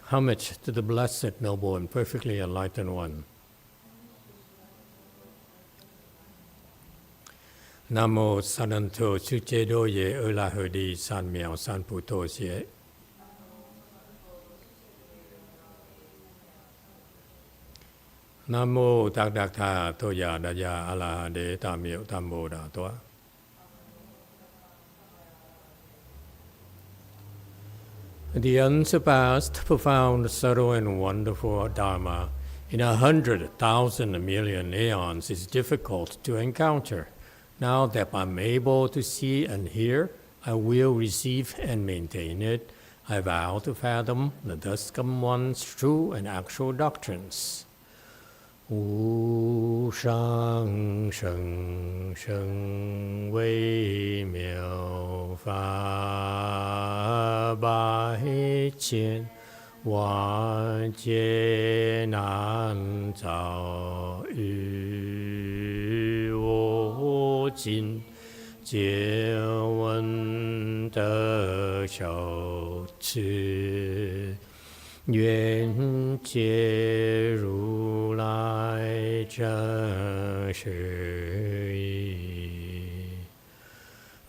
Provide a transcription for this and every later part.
Homage to the Blessed, Noble, and Perfectly Enlightened One. Nam mô Sananto Sư Chế Đô Ye Ơ La Hờ Đi San Miao San Pu Tô Xie. Nam mô Tạc Đạc Thà Tô Ya Đà Ya A La Hà Đế Tam Miệu Tam Bồ Đà Toa. The unsurpassed, profound, subtle, and wonderful Dharma in 100,000 million aeons is difficult to encounter. Now that I'm able to see and hear, I will receive and maintain it. I vow to fathom the thus come one's true and actual doctrines. Wu shang sheng sheng wei miao fa bai qian wan jie nan zao yu wo jin jie wen de xiao chi Yuan Jie Ru Lai Zheng Shi Yi.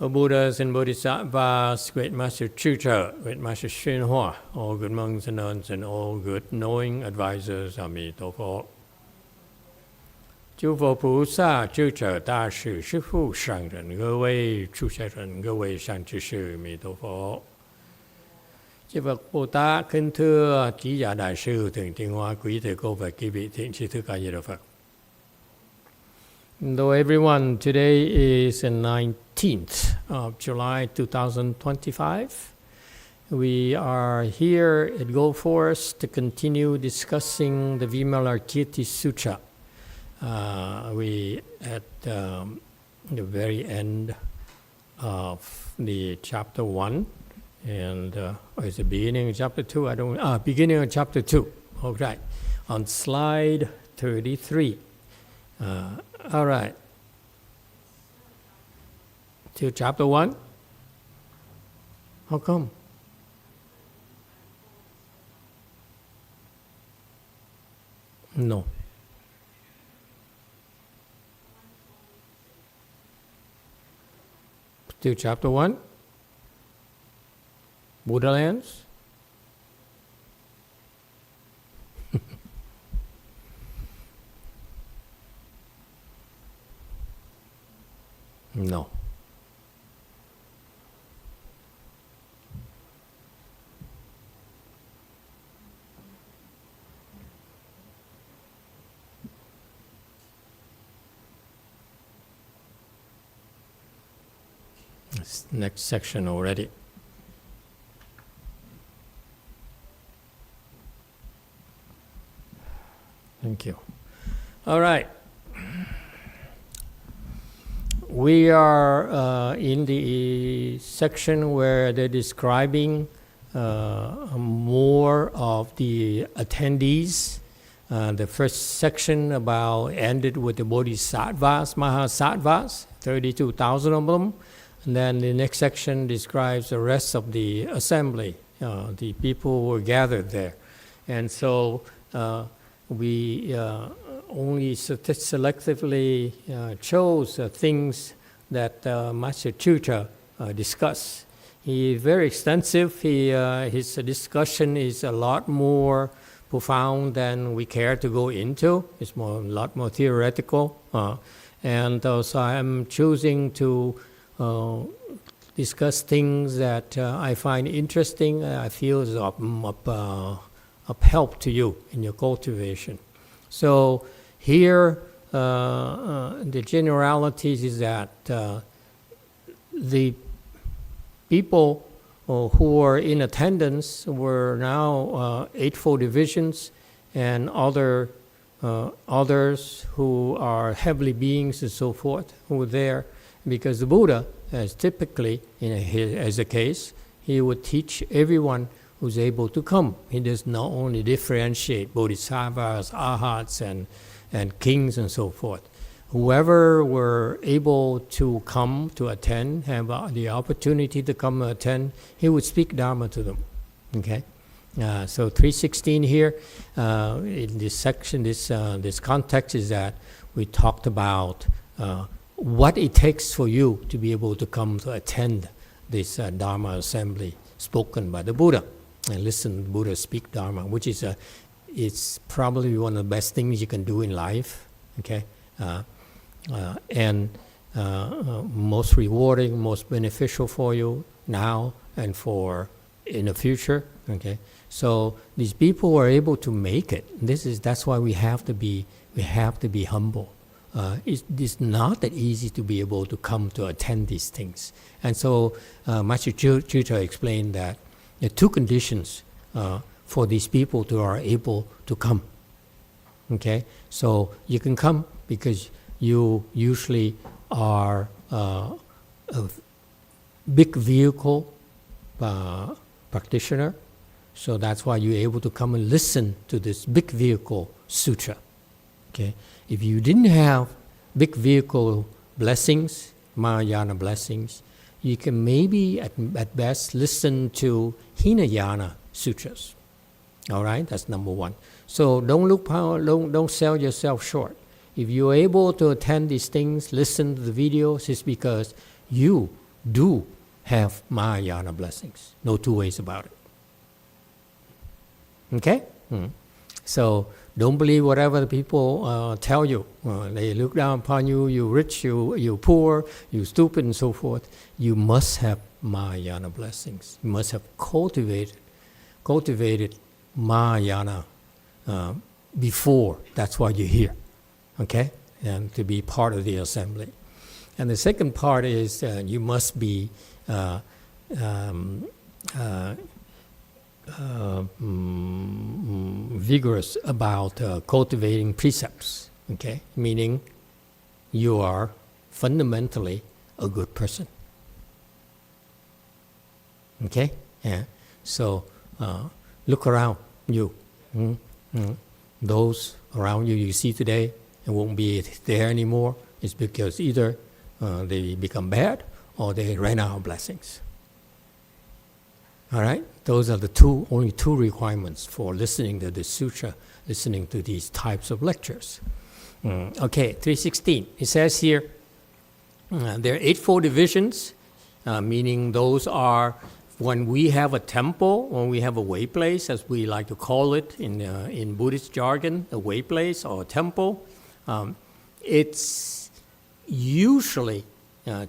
O Buddhas and Bodhisattvas, Great Master Sutra, Great Master Hsuan, all good monks and nuns, and all good knowing advisors, Amitabha. 诸佛菩萨、智者大士、师父、上人，各位出家人，各位善知识，弥陀佛。Chư Phật Bồ Tát kính thưa Trí Giả Đại sư Thượng Tiên Hoa, quý thầy cô và quý vị thiện tri thức A Di Đà Phật. Hello everyone, today is the 19th of July 2025. We are here at Go Forest to continue discussing the Vimalakirti Sutra. We at the very end of the chapter 1. And it's the beginning of chapter 2. Beginning of chapter 2. Okay, on slide 33. All right. To chapter 1. How come? No. To chapter 1. Buddha lands? No. This next section already. Thank you. All right. We are in the section where they're describing more of the attendees. The first section ended with the Bodhisattvas, Mahasattvas, 32,000 of them. And then the next section describes the rest of the assembly, the people who were gathered there. And so we only selectively chose things that Master Sutra discussed. He is very extensive. His discussion is a lot more profound than we care to go into. It's a lot more theoretical. And so I'm choosing to discuss things that I find interesting, I feel is of help to you in your cultivation. So here, the generalities is that the people who were in attendance were now Eightfold Divisions and others who are heavenly beings and so forth who were there, because the Buddha, as typically as a case, he would teach everyone who's able to come. He does not only differentiate bodhisattvas, arhats, and kings and so forth. Whoever were able to come to attend, have the opportunity to come and attend, he would speak Dharma to them. Okay, So 316 here, in this section, this context is that we talked about what it takes for you to be able to come to attend this Dharma assembly spoken by the Buddha and listen to Buddha speak Dharma, which is it's probably one of the best things you can do in life, okay? And most rewarding, most beneficial for you now and for in the future, okay? So these people were able to make it. That's why we have to be humble. It's not that easy to be able to come to attend these things. And so Master Chuta explained that there are two conditions for these people to are able to come. Okay, so you can come because you usually are a big vehicle practitioner. So that's why you're able to come and listen to this big vehicle sutra. Okay, if you didn't have big vehicle blessings, Mahayana blessings, you can maybe at best listen to Hinayana sutras. All right, that's number one. So don't sell yourself short. If you're able to attend these things, listen to the videos, it's because you do have Mahayana blessings. No two ways about it. Okay? So don't believe whatever the people tell you. They look down upon you, you're rich, you're poor, you're stupid, and so forth. You must have Mahayana blessings. You must have cultivated Mahayana before. That's why you're here. Okay? And to be part of the assembly. And the second part is you must be vigorous about cultivating precepts, okay? Meaning you are fundamentally a good person. Okay? Yeah. So look around you. Those around you see today and won't be there anymore. It's because either they become bad or they ran out of blessings. All right? Those are the only two requirements for listening to the sutra, listening to these types of lectures. Okay, 316. It says here, there are eightfold divisions, meaning those are when we have a temple, when we have a way place, as we like to call it in Buddhist jargon, a way place or a temple. It's usually,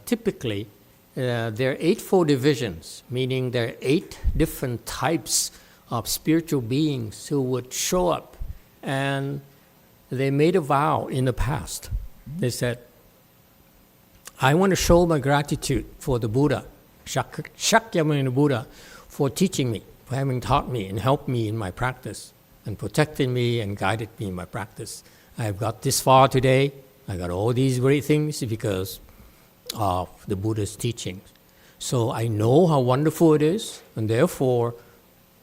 typically, there are eightfold divisions, meaning there are 8 different types of spiritual beings who would show up. And they made a vow in the past. They said, I want to show my gratitude for the Buddha, Shakyamuni Buddha, for teaching me, for having taught me and helped me in my practice, and protected me and guided me in my practice. I've got this far today. I got all these great things because of the Buddha's teachings. So I know how wonderful it is, and therefore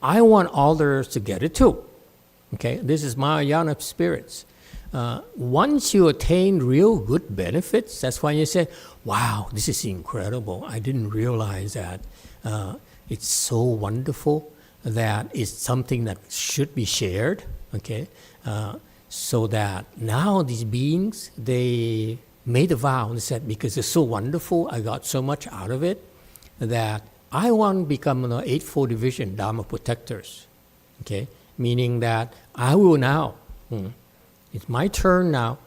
I want others to get it too. Okay, this is Mahayana spirits. Once you attain real good benefits, that's why you say, wow, this is incredible. I didn't realize that it's so wonderful that it's something that should be shared. Okay, so that now these beings, they made a vow and said, because it's so wonderful, I got so much out of it, that I want to become an eightfold division Dharma protectors. Okay, meaning that I will now, it's my turn now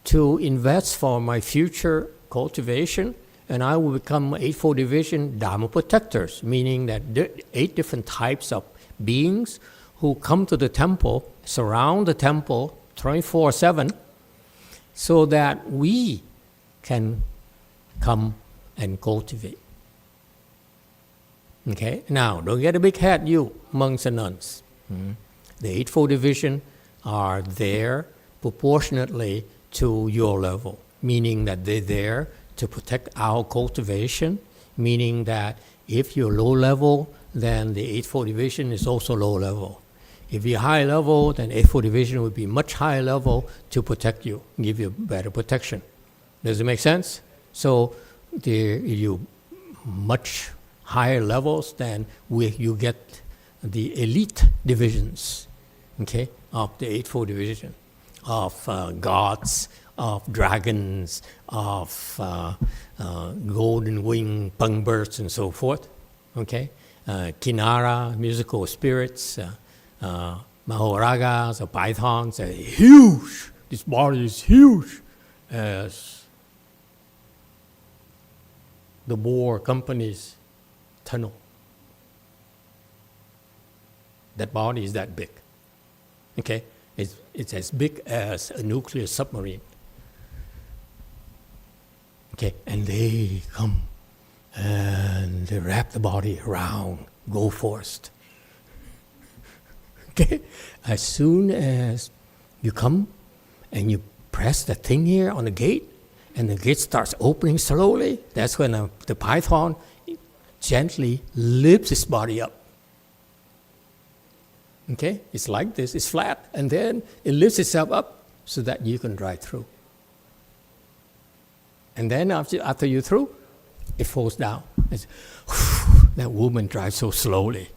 to invest for my future cultivation, and I will become eightfold division Dharma protectors, meaning that there are 8 different types of beings who come to the temple, surround the temple 24/7, so that we can come and cultivate. Okay, now don't get a big head, you monks and nuns. The eightfold division are there proportionately to your level, meaning that they're there to protect our cultivation, meaning that if you're low level, then the eightfold division is also low level. If you're high level, then eightfold division would be much higher level to protect you, give you better protection. Does it make sense? So you much higher levels, then you get the elite divisions, okay, of the Eightfold Division, of gods, of dragons, of golden wing pungbirds and so forth, okay, Kinara, musical spirits, Mahoragas or pythons are huge. This body is huge as the Boer company's tunnel. That body is that big. Okay? It's as big as a nuclear submarine. Okay? And they come and they wrap the body around, go first. Okay? As soon as you come and you press the thing here on the gate, and the gate starts opening slowly, that's when the python gently lifts its body up. Okay? It's like this, it's flat, and then it lifts itself up so that you can drive through. And then after you're through, it falls down. That woman drives so slowly.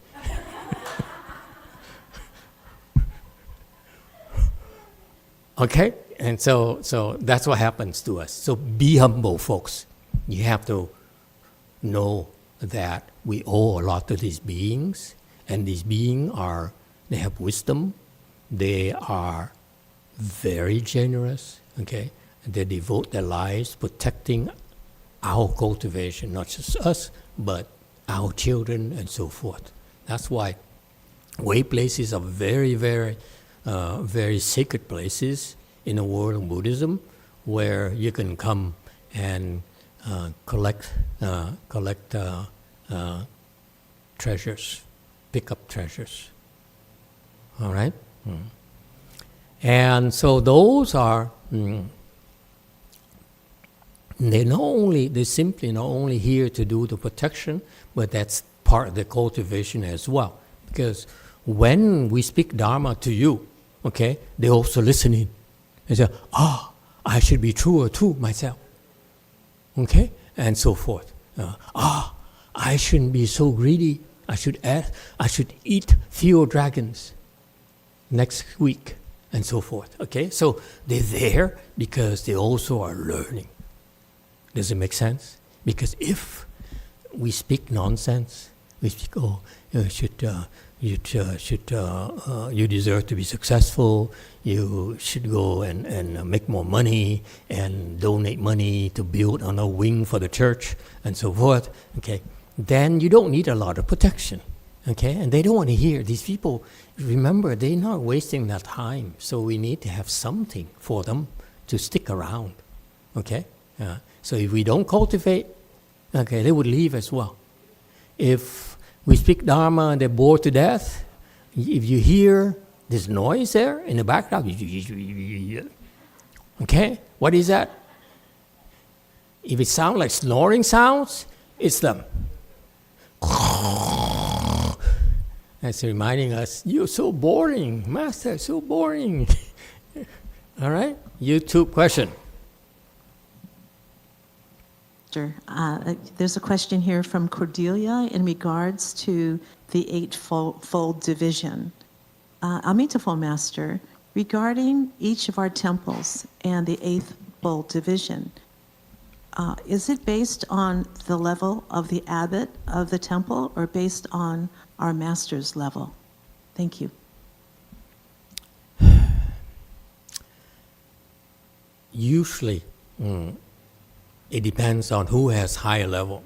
Okay? And so that's what happens to us. So be humble, folks. You have to know that we owe a lot to these beings, and these beings they have wisdom, they are very generous, okay? They devote their lives protecting our cultivation, not just us, but our children and so forth. That's why way places are very, very, very sacred places in the world of Buddhism, where you can come and collect treasures, pick up treasures. All right? And so those are, they're simply not only here to do the protection, but that's part of the cultivation as well. Because when we speak Dharma to you, okay, they're also listening. They say, I should be truer too myself. Okay? And so forth. I shouldn't be so greedy. I should eat fewer dragons next week, and so forth. Okay? So they're there because they also are learning. Does it make sense? Because if we speak nonsense, we speak, you deserve to be successful, you should go and make more money and donate money to build on a wing for the church and so forth, okay, then you don't need a lot of protection, okay? And they don't want to hear. These people, remember, they're not wasting their time, so we need to have something for them to stick around, okay? So if we don't cultivate, okay, they would leave as well. If we speak Dharma and they're bored to death, if you hear this noise there in the background, okay, what is that? If it sounds like snoring sounds, it's them. That's reminding us, you're so boring, Master, so boring. All right, YouTube question. There's a question here from Cordelia in regards to the Eightfold Division. Amitabha Master, regarding each of our temples and the Eightfold Division, is it based on the level of the abbot of the temple or based on our master's level? Thank you. Usually, it depends on who has higher level.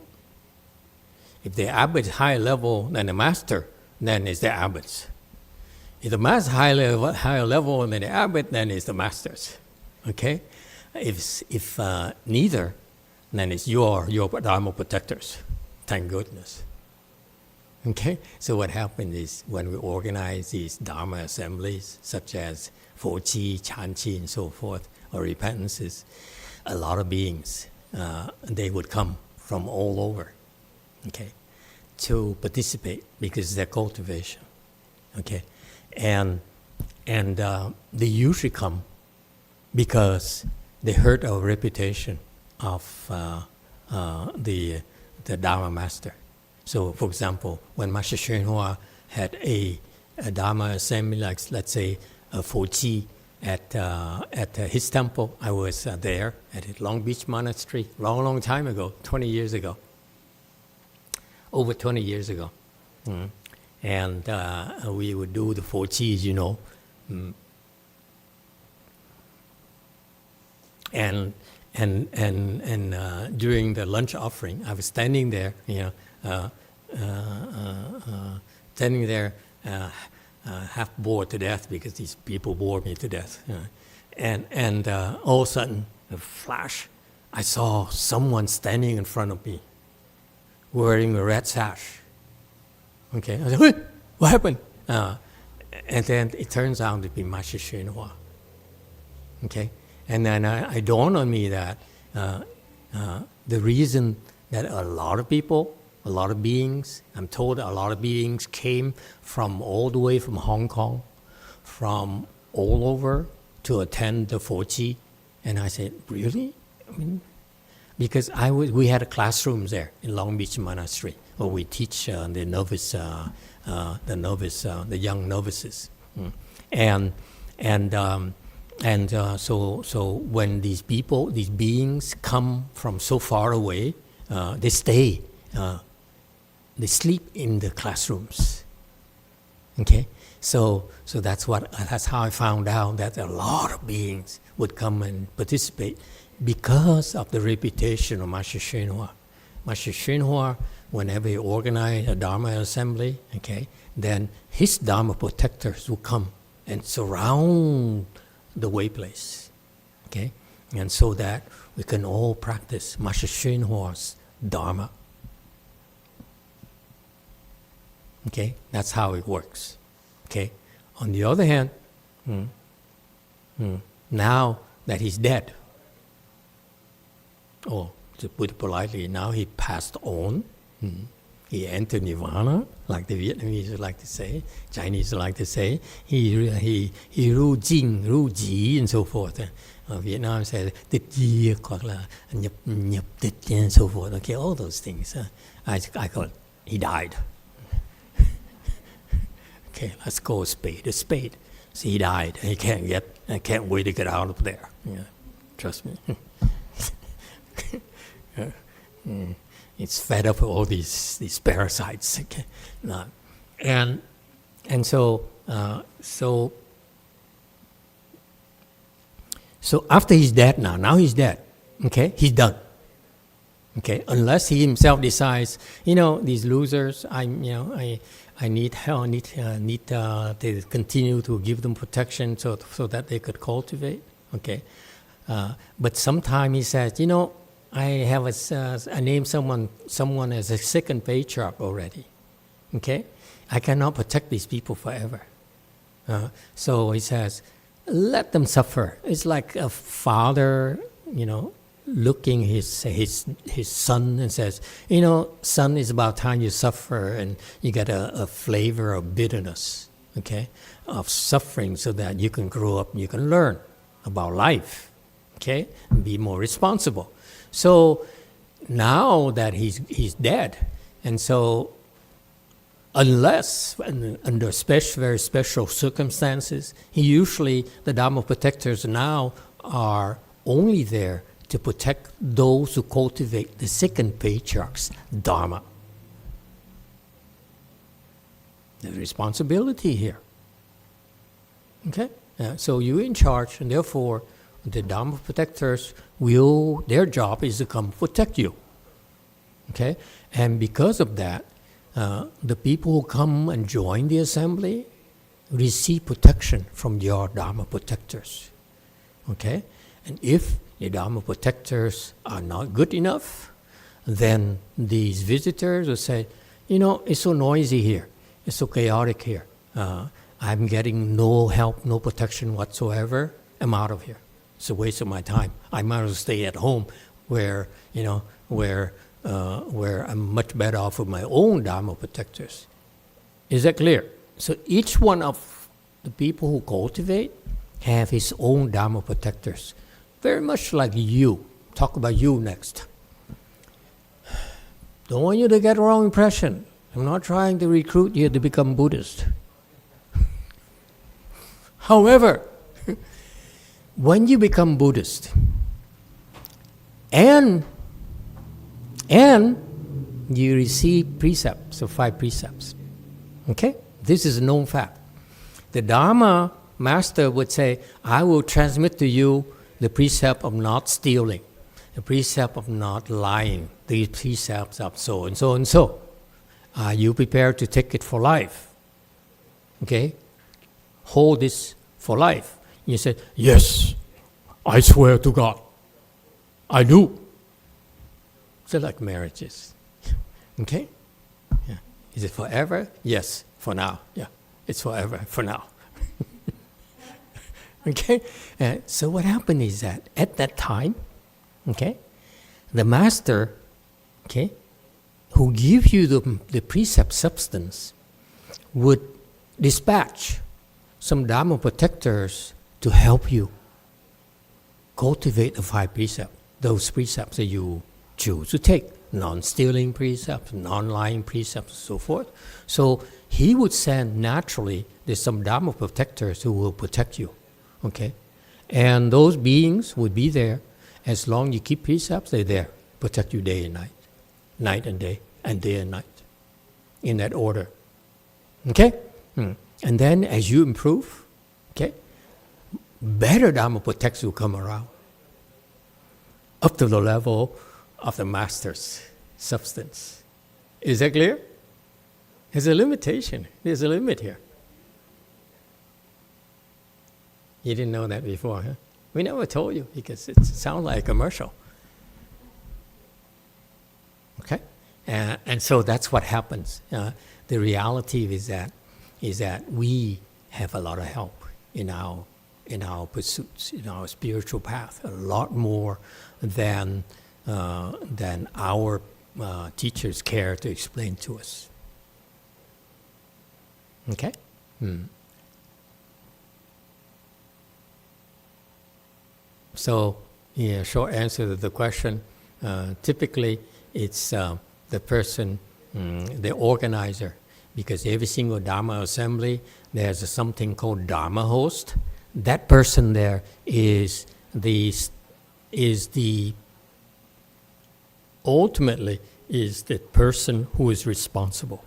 If the abbot is higher level than the master, then it's the abbot's. If the master is higher level than the abbot, then it's the master's. Okay? If neither, then it's your Dharma protectors. Thank goodness. Okay? So what happens is when we organize these Dharma assemblies, such as Fochi, Chanchi, and so forth, or repentances, a lot of beings, they would come from all over, okay, to participate because they're cultivation, okay, and they usually come because they heard our reputation of the Dharma master. So, for example, when Master Hsuan Hua had a Dharma assembly, like let's say a Fochi at his temple. I was there at Long Beach Monastery long time ago, 20 years ago, over 20 years ago. And we would do the Fochis, And during the lunch offering, I was standing there, half bored to death because these people bored me to death. And all of a sudden, a flash, I saw someone standing in front of me, wearing a red sash. Okay, I said, "Hey, what happened?" And then it turns out to be Master Hsuan. Okay. And then it dawned on me that the reason that a lot of people, a lot of beings, I'm told a lot of beings came from all the way from Hong Kong, from all over to attend the Fochi. And I said, really? I mean, because we had classrooms there in Long Beach Monastery where we teach the young novices. So when these beings come from so far away, they stay, they sleep in the classrooms. Okay, so that's how I found out that a lot of beings would come and participate because of the reputation of Master Hsuan. Master Hsuan, whenever he organized a Dharma assembly, okay, then his Dharma protectors will come and surround the way place, okay, and so that we can all practice Master Hsuan's Dharma. Okay, that's how it works. Okay, on the other hand, now that he's dead, or to put it politely, now he passed on. He entered nirvana, like the Vietnamese would like to say, Chinese would like to say. He ru jing, ru ji, and so forth. Vietnam says tịch diệt hoặc là nhập tịch and so forth. Okay, all those things. I call it, he died. Okay, let's go a spade. So he died. I can't wait to get out of there. Yeah, trust me. It's fed up with all these parasites. Okay? So after he's dead now he's dead. Okay, he's done. Okay, unless he himself decides, these losers, I need help. Need to continue to give them protection so that they could cultivate. Okay, but sometime he says, I have I named someone as a second patriarch already. Okay, I cannot protect these people forever. So he says, let them suffer. It's like a father, looking his son and says, son, it's about time you suffer and you get a flavor of bitterness, okay, of suffering, so that you can grow up and you can learn about life, okay, and be more responsible. So now that he's dead, and so unless under very special circumstances, the Dharma protectors now are only there to protect those who cultivate the second patriarch's Dharma. There's responsibility here. Okay? So you're in charge, and therefore the Dharma protectors their job is to come protect you. Okay? And because of that, the people who come and join the assembly receive protection from your Dharma protectors. Okay? And if the Dharma protectors are not good enough, then these visitors will say, it's so noisy here. It's so chaotic here. I'm getting no help, no protection whatsoever. I'm out of here. It's a waste of my time. I might as well stay at home where I'm much better off with my own Dharma protectors. Is that clear? So each one of the people who cultivate have his own Dharma protectors. Very much like you. Talk about you next. Don't want you to get the wrong impression. I'm not trying to recruit you to become Buddhist. However, when you become Buddhist, and you receive precepts, so 5 precepts, okay? This is a known fact. The Dharma master would say, I will transmit to you the precept of not stealing, the precept of not lying, the precepts of so and so and so. Are you prepared to take it for life? Okay? Hold this for life. You say, yes, I swear to God, I do. So like marriages. Okay? Yeah. Is it forever? Yes, for now. Yeah, it's forever for now. Okay? So what happened is that at that time, okay, the master, okay, who gives you the precept substance would dispatch some Dharma protectors to help you cultivate the 5 precepts, those precepts that you choose to take, non-stealing precepts, non-lying precepts, and so forth. So he would send naturally, there's some Dharma protectors who will protect you, okay? And those beings would be there. As long as you keep precepts, they're there, protect you day and night, night and day and night, in that order, okay? And then as you improve, okay, better Dharma protectors will come around, up to the level of the master's substance. Is that clear? There's a limitation. There's a limit here. You didn't know that before, huh? We never told you because it sounds like a commercial. Okay? And so that's what happens. The reality is that we have a lot of help in our pursuits, in our spiritual path, a lot more than our teachers care to explain to us. Okay? So, yeah, short answer to the question, typically it's the person, the organizer, because every single Dharma assembly, there's something called Dharma host. That person there is ultimately is the person who is responsible.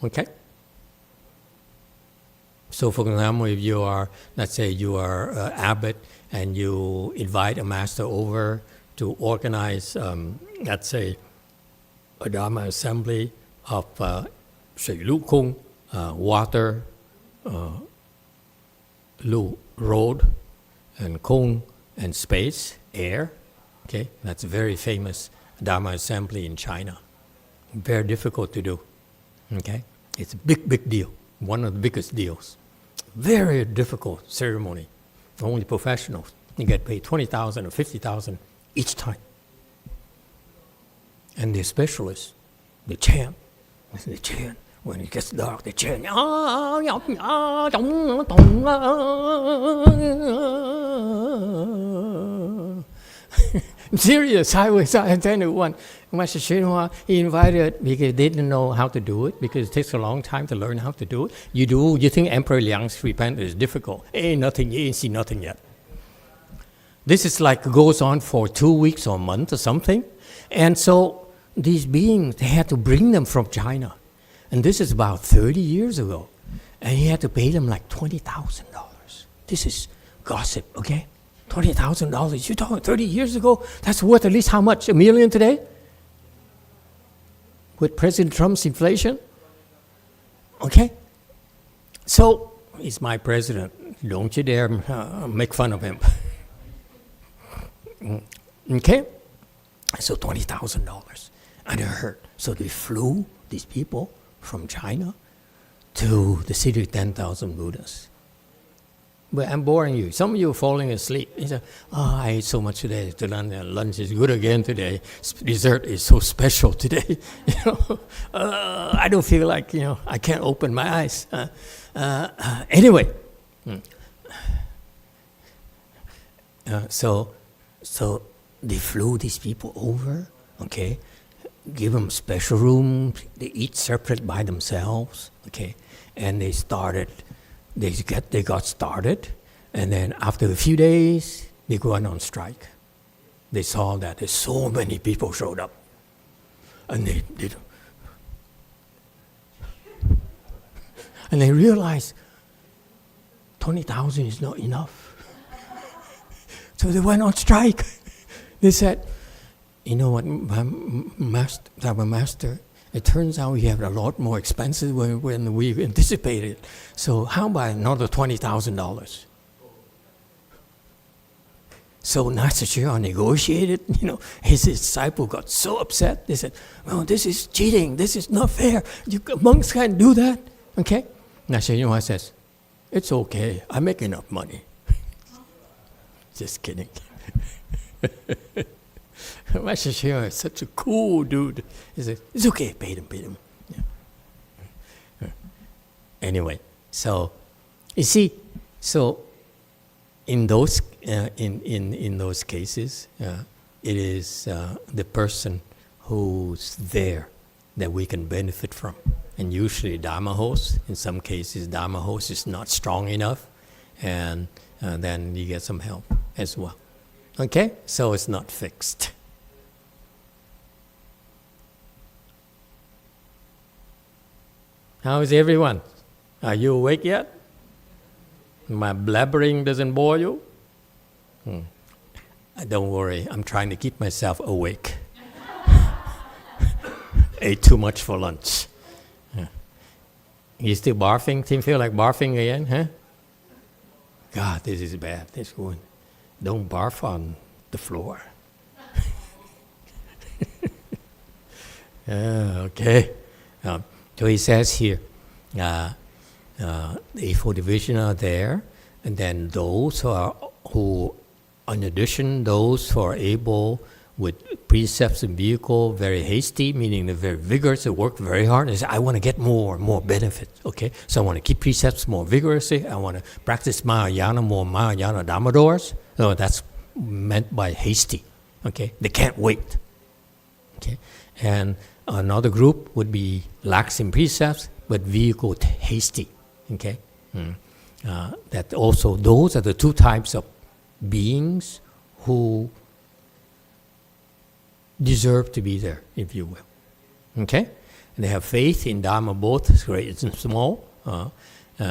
Okay? So for example, if you are, let's say you are an abbot and you invite a master over to organize, let's say, a Dharma assembly of Sri Lukung, water, road, and Kung, and space, air. Okay, that's a very famous Dharma assembly in China. Very difficult to do. Okay, it's a big deal. One of the biggest deals. Very difficult ceremony. Only professionals. You get paid 20,000 or 50,000 each time. And the specialists, they chant. When it gets dark, they chant. Serious, I was attending one. Master Shinhua, he invited because they didn't know how to do it because it takes a long time to learn how to do it. You think Emperor Liang's repentance is difficult. Ain't nothing, you ain't seen nothing yet. This is like goes on for 2 weeks or a month or something. And so these beings, they had to bring them from China. And this is about 30 years ago. And he had to pay them like $20,000. This is gossip, okay? $20,000. You're talking 30 years ago? That's worth at least how much? $1 million today? With President Trump's inflation? Okay? So, he's my president. Don't you dare make fun of him. Okay? So $20,000. And it hurt. So they flew these people from China to the city of 10,000 Buddhas. But I'm boring you. Some of you are falling asleep. You say, I ate so much today. Lunch is good again today. Dessert is so special today. I don't feel like, I can't open my eyes. Anyway. So they flew these people over, okay, give them special rooms. They eat separate by themselves. Okay, and they got started, and then after a few days, they go on strike. They saw that there's so many people showed up, and they realized 20,000 is not enough. So they went on strike. They said, "You know what, master? It turns out we have a lot more expenses when we anticipated. So how about another $20,000?" So Master Chögyam negotiated. His disciple got so upset. They said, "Well, this is cheating. This is not fair. Monks can't do that." Okay? Master Chögyam says, "It's okay. I make enough money." Just kidding. Master Chögyam is such a cool dude. He said, "It's okay. Pay them. Yeah. Anyway, so you see, in those cases, it is the person who's there that we can benefit from. And usually Dharma host. In some cases, Dharma host is not strong enough, and then you get some help as well. Okay, so it's not fixed. How is everyone? Are you awake yet? My blabbering doesn't bore you? Don't worry, I'm trying to keep myself awake. Ate too much for lunch. You still barfing? Feel like barfing again, huh? God, this is bad. This one. Don't barf on the floor. Okay. So he says here, the Eightfold Division are there, and then those who, in addition, those who are able with precepts and vehicle, very hasty, meaning they're very vigorous, they work very hard. They say, "I want to get more benefits." Okay, so I want to keep precepts more vigorously. I want to practice Mahayana, more Mahayana Dhammadors. No, that's meant by hasty. Okay, they can't wait. Okay, and another group would be lax in precepts, but vehicle hasty. Okay, that also those are the two types of beings who deserve to be there, if you will. Okay, and they have faith in Dharma, both great and small,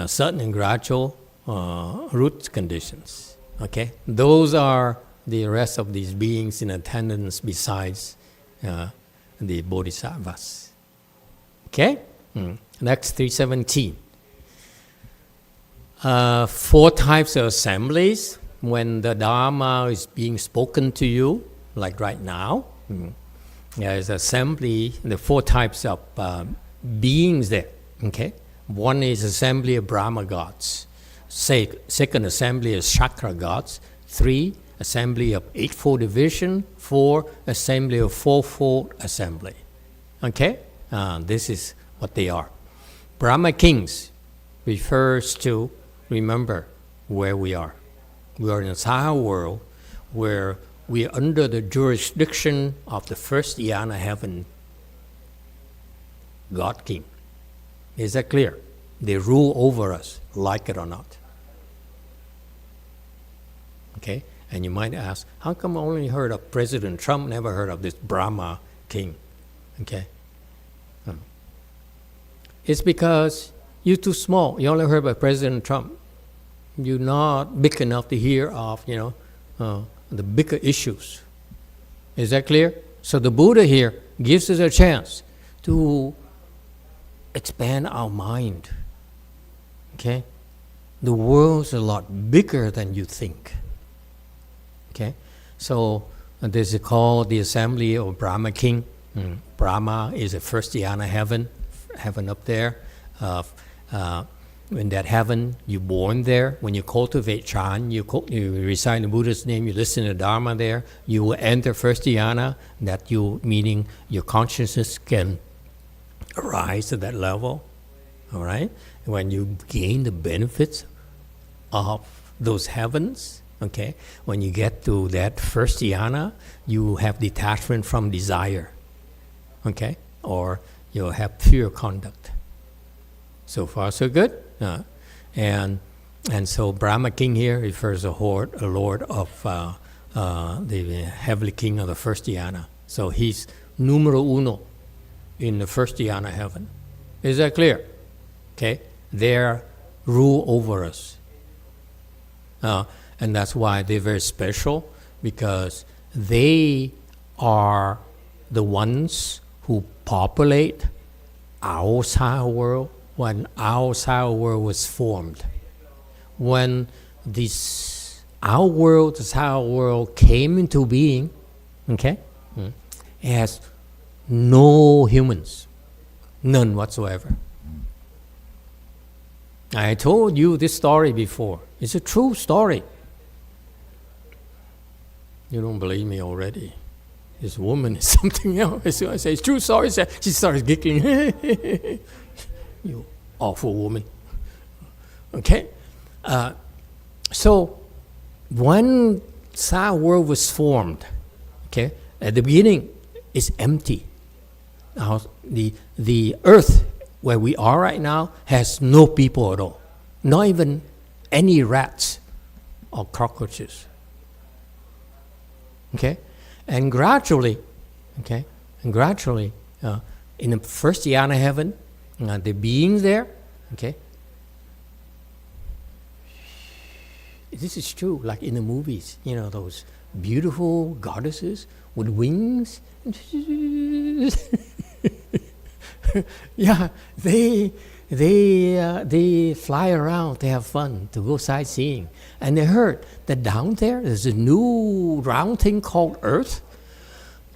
sudden and gradual root conditions. Okay, those are the rest of these beings in attendance besides the bodhisattvas. Okay, next 317. 4 types of assemblies when the Dharma is being spoken to you, like right now. There is assembly, the 4 types of beings there. Okay, one is assembly of Brahma gods. Second assembly is chakra gods. 3, assembly of Eightfold Division. 4, assembly of Fourfold assembly. Okay, this is what they are. Brahma kings refers to, remember where we are. We are in a Saha world where we are under the jurisdiction of the first Dhyana heaven, God King. Is that clear? They rule over us, like it or not. Okay? And you might ask, how come I only heard of President Trump, never heard of this Brahma King? Okay? It's because you're too small. You only heard about President Trump. You're not big enough to hear of, the bigger issues. Is that clear? So the Buddha here gives us a chance to expand our mind. Okay? The world's a lot bigger than you think. Okay? So this is called the assembly of Brahma King. Brahma is the first dhyana heaven up there. In that heaven, you're born there. When you cultivate Chan, you recite the Buddha's name, you listen to Dharma there, you will enter first dhyana, meaning your consciousness can rise to that level. All right? When you gain the benefits of those heavens, okay, when you get to that first dhyana, you have detachment from desire. okay? Or you'll have pure conduct. So far, so good. And so Brahma King here refers to a lord of the heavenly king of the first dhyana. So he's numero uno in the first dhyana heaven. Is that clear? Okay? They rule over us. And that's why they're very special, because they are the ones who populate our Saha world when our Saha world was formed. When our world, the Saha world, came into being, okay, it has no humans, none whatsoever. I told you this story before. It's a true story. You don't believe me already. This woman is something else. As soon as I say it's true story, she starts giggling. You awful woman. Okay? So, when Saha world was formed, okay, at the beginning, it's empty. Now, the earth where we are right now has no people at all. Not even any rats or cockroaches. Okay? And gradually, in the first dhyana heaven, the beings there, okay, this is true, like in the movies, those beautiful goddesses with wings. Yeah, they fly around, they have fun, to go sightseeing. And they heard that down there's a new round thing called Earth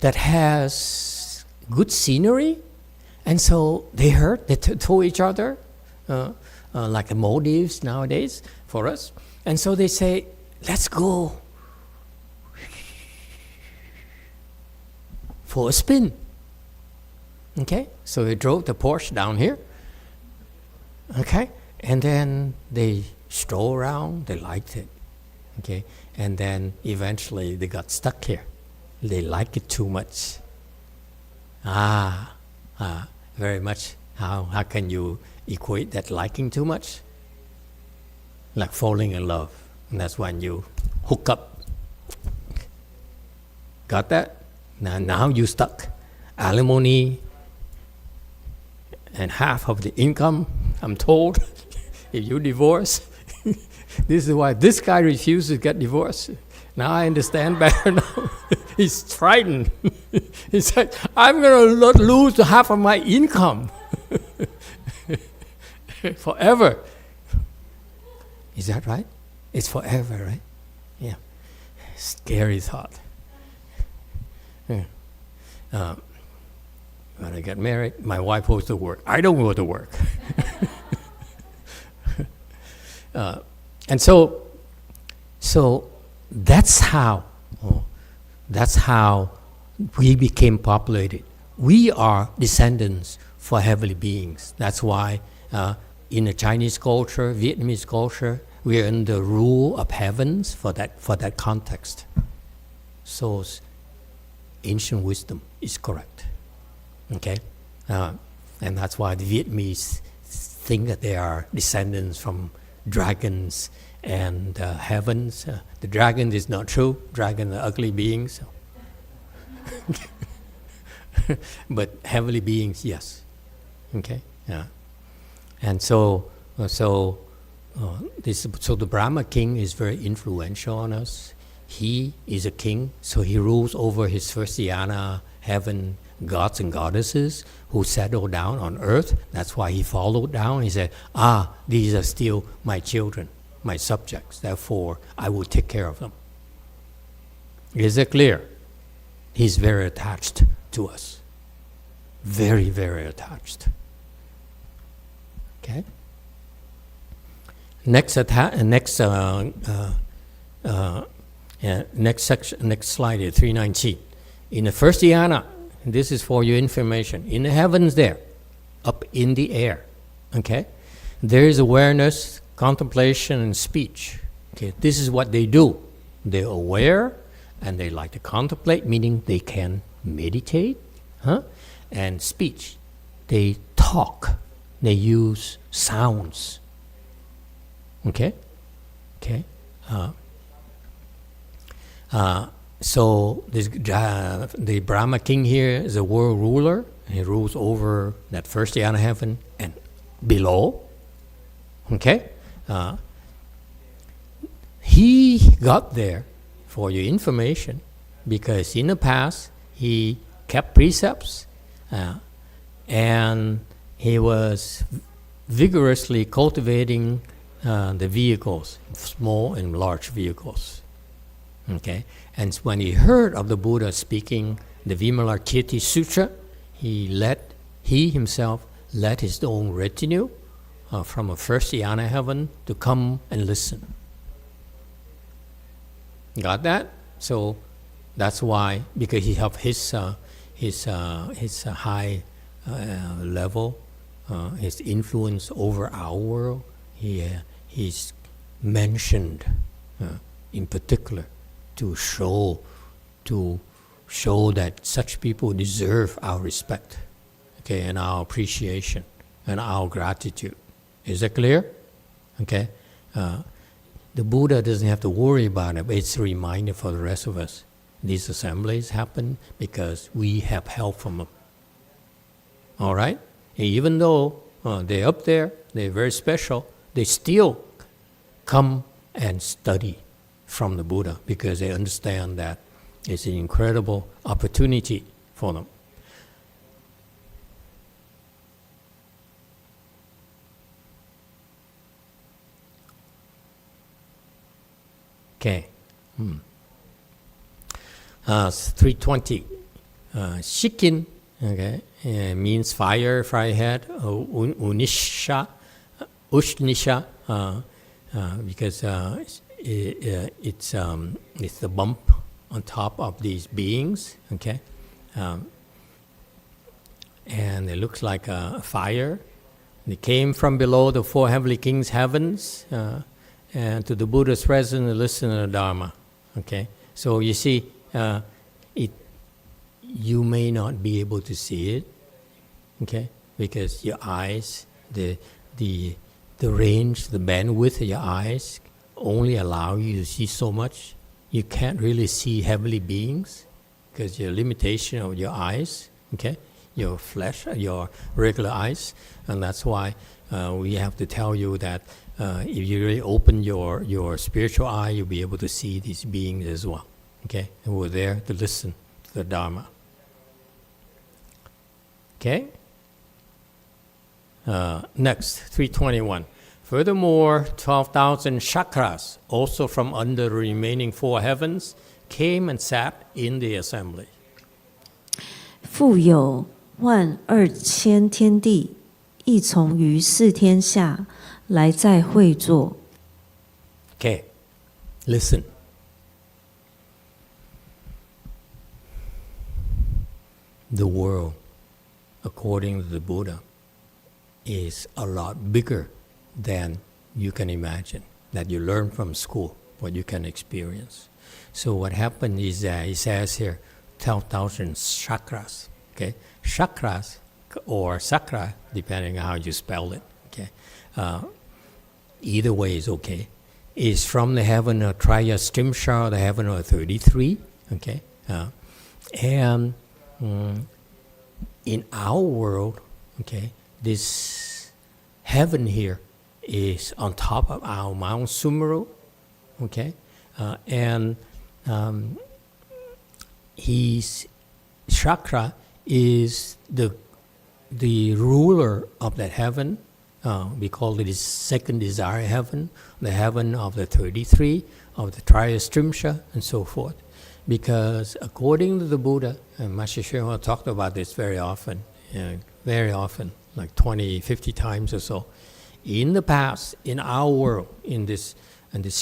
that has good scenery. And so they heard, they told each other, like the Maldives nowadays for us. And so they say, let's go for a spin. Okay, so they drove the Porsche down here. Okay, and then they stroll around, they liked it. Okay, and then eventually they got stuck here. They like it too much. Very much. How can you equate that liking too much? Like falling in love. And that's when you hook up. Got that? Now you stuck. Alimony and half of the income, I'm told, if you divorce. This is why this guy refuses to get divorced. Now I understand better now. He's frightened. He said, I'm going to lose half of my income. Forever. Is that right? It's forever, right? Yeah. Scary thought. When I get married, my wife goes to work. I don't go to work. And so that's how we became populated. We are descendants for heavenly beings. That's why in the Chinese culture, Vietnamese culture, we are in the rule of heavens for that context. So ancient wisdom is correct. Okay? And that's why the Vietnamese think that they are descendants from dragons and heavens. The dragon is not true. Dragons are ugly beings. But heavenly beings, yes. Okay? Yeah. And so the Brahma king is very influential on us. He is a king, so he rules over his first dhyana, heaven, gods and goddesses who settled down on earth. That's why he followed down. He said, these are still my children, my subjects. Therefore, I will take care of them. Is it clear? He's very attached to us. Very, very attached. Okay? Next section, next slide is 319. In the first dhyana, this is for your information. In the heavens there, up in the air, okay, there is awareness, contemplation, and speech. Okay, this is what they do. They're aware, and they like to contemplate, meaning they can meditate, and speech. They talk. They use sounds. Okay? So the Brahma king here is a world ruler. He rules over that first dhyana heaven and below. Okay? He got there, for your information, because in the past he kept precepts and he was vigorously cultivating the vehicles, small and large vehicles. Okay? And when he heard of the Buddha speaking the Vimalakirti Sutra, he himself led his own retinue from a first dhyana heaven to come and listen. Got that? So that's why, because he have his high level, his influence over our world, he's mentioned in particular to show that such people deserve our respect, okay, and our appreciation and our gratitude. Is that clear? Okay. The Buddha doesn't have to worry about it, but it's a reminder for the rest of us. These assemblies happen because we have help from them. All right? And even though they're up there, they're very special, they still come and study from the Buddha because they understand that it's an incredible opportunity for them. Okay. 320. Shikin, okay, means fire, firehead. Ushnisha, because it's the bump on top of these beings, okay, and it looks like a fire. They came from below the four heavenly kings' heavens. And to the Buddha's presence and listen to the Dharma. Okay, so you see, you may not be able to see it, okay, because your eyes, the range, the bandwidth of your eyes only allow you to see so much. You can't really see heavenly beings because your limitation of your eyes, okay, your flesh, your regular eyes, and that's why we have to tell you that. If you really open your spiritual eye, you'll be able to see these beings as well. Okay? And we're there to listen to the Dharma. Okay? Next, 321. Furthermore, 12,000 chakras, also from under the remaining four heavens, came and sat in the assembly. 复有12000天地，亦从于四天下。来在会座。 Okay, listen. The world, according to the Buddha, is a lot bigger than you can imagine, that you learn from school, what you can experience. So what happened is that he says here, 12,000 chakras. Okay, chakras or sakra, depending on how you spell it. Okay. Either way is okay. Is from the heaven of Triyastimsha, the heaven of 33. Okay, and in our world, okay, this heaven here is on top of our Mount Sumeru. Okay, and his chakra is the ruler of that heaven. We call it his second desire heaven, the heaven of the 33, of the Triyastimsha, and so forth. Because according to the Buddha, and Master Shenhua talked about this very often, like 20, 50 times or so. In the past, in our world, in this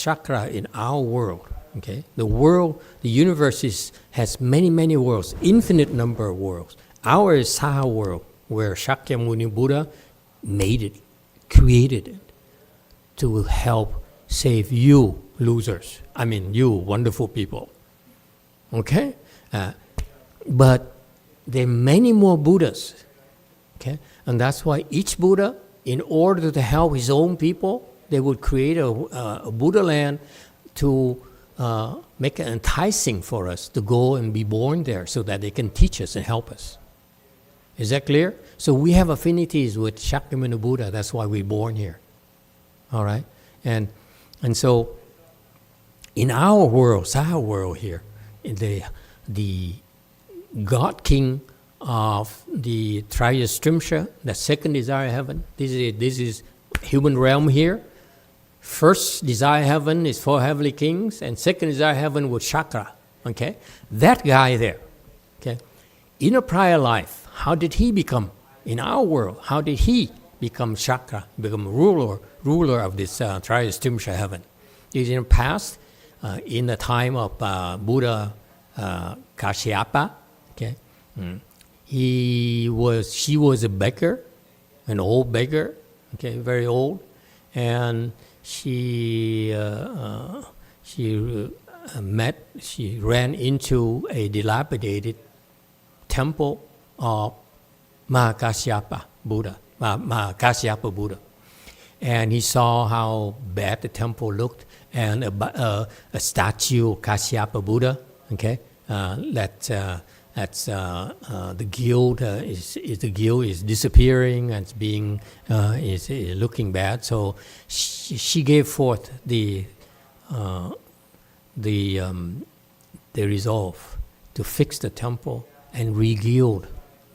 chakra in our world, okay, the world, the universe has many, many worlds, infinite number of worlds. Our is Saha world, where Shakyamuni Buddha made it, created it to help save you losers. I mean, you wonderful people. Okay? But there are many more Buddhas. Okay? And that's why each Buddha, in order to help his own people, they would create a Buddha land to make it enticing for us to go and be born there so that they can teach us and help us. Is that clear? So we have affinities with Shakyamuni Buddha. That's why we're born here. All right? And so in our world here, the God King of the Triyastrimsha, the second desire heaven, this is human realm here. First desire heaven is for heavenly kings, and second desire heaven with Chakra. Okay? That guy there. Okay? In a prior life, how did he become, in our world, how did he become Chakra, become ruler of this Triyastrimsha heaven? In the past, in the time of Buddha Kashyapa, okay, she was a beggar, an old beggar, okay, very old, and she ran into a dilapidated temple of Mahakasyapa Buddha, and he saw how bad the temple looked, and a statue of Kasyapa Buddha. Okay, the guild is disappearing and is looking bad. So she gave forth the resolve to fix the temple and regild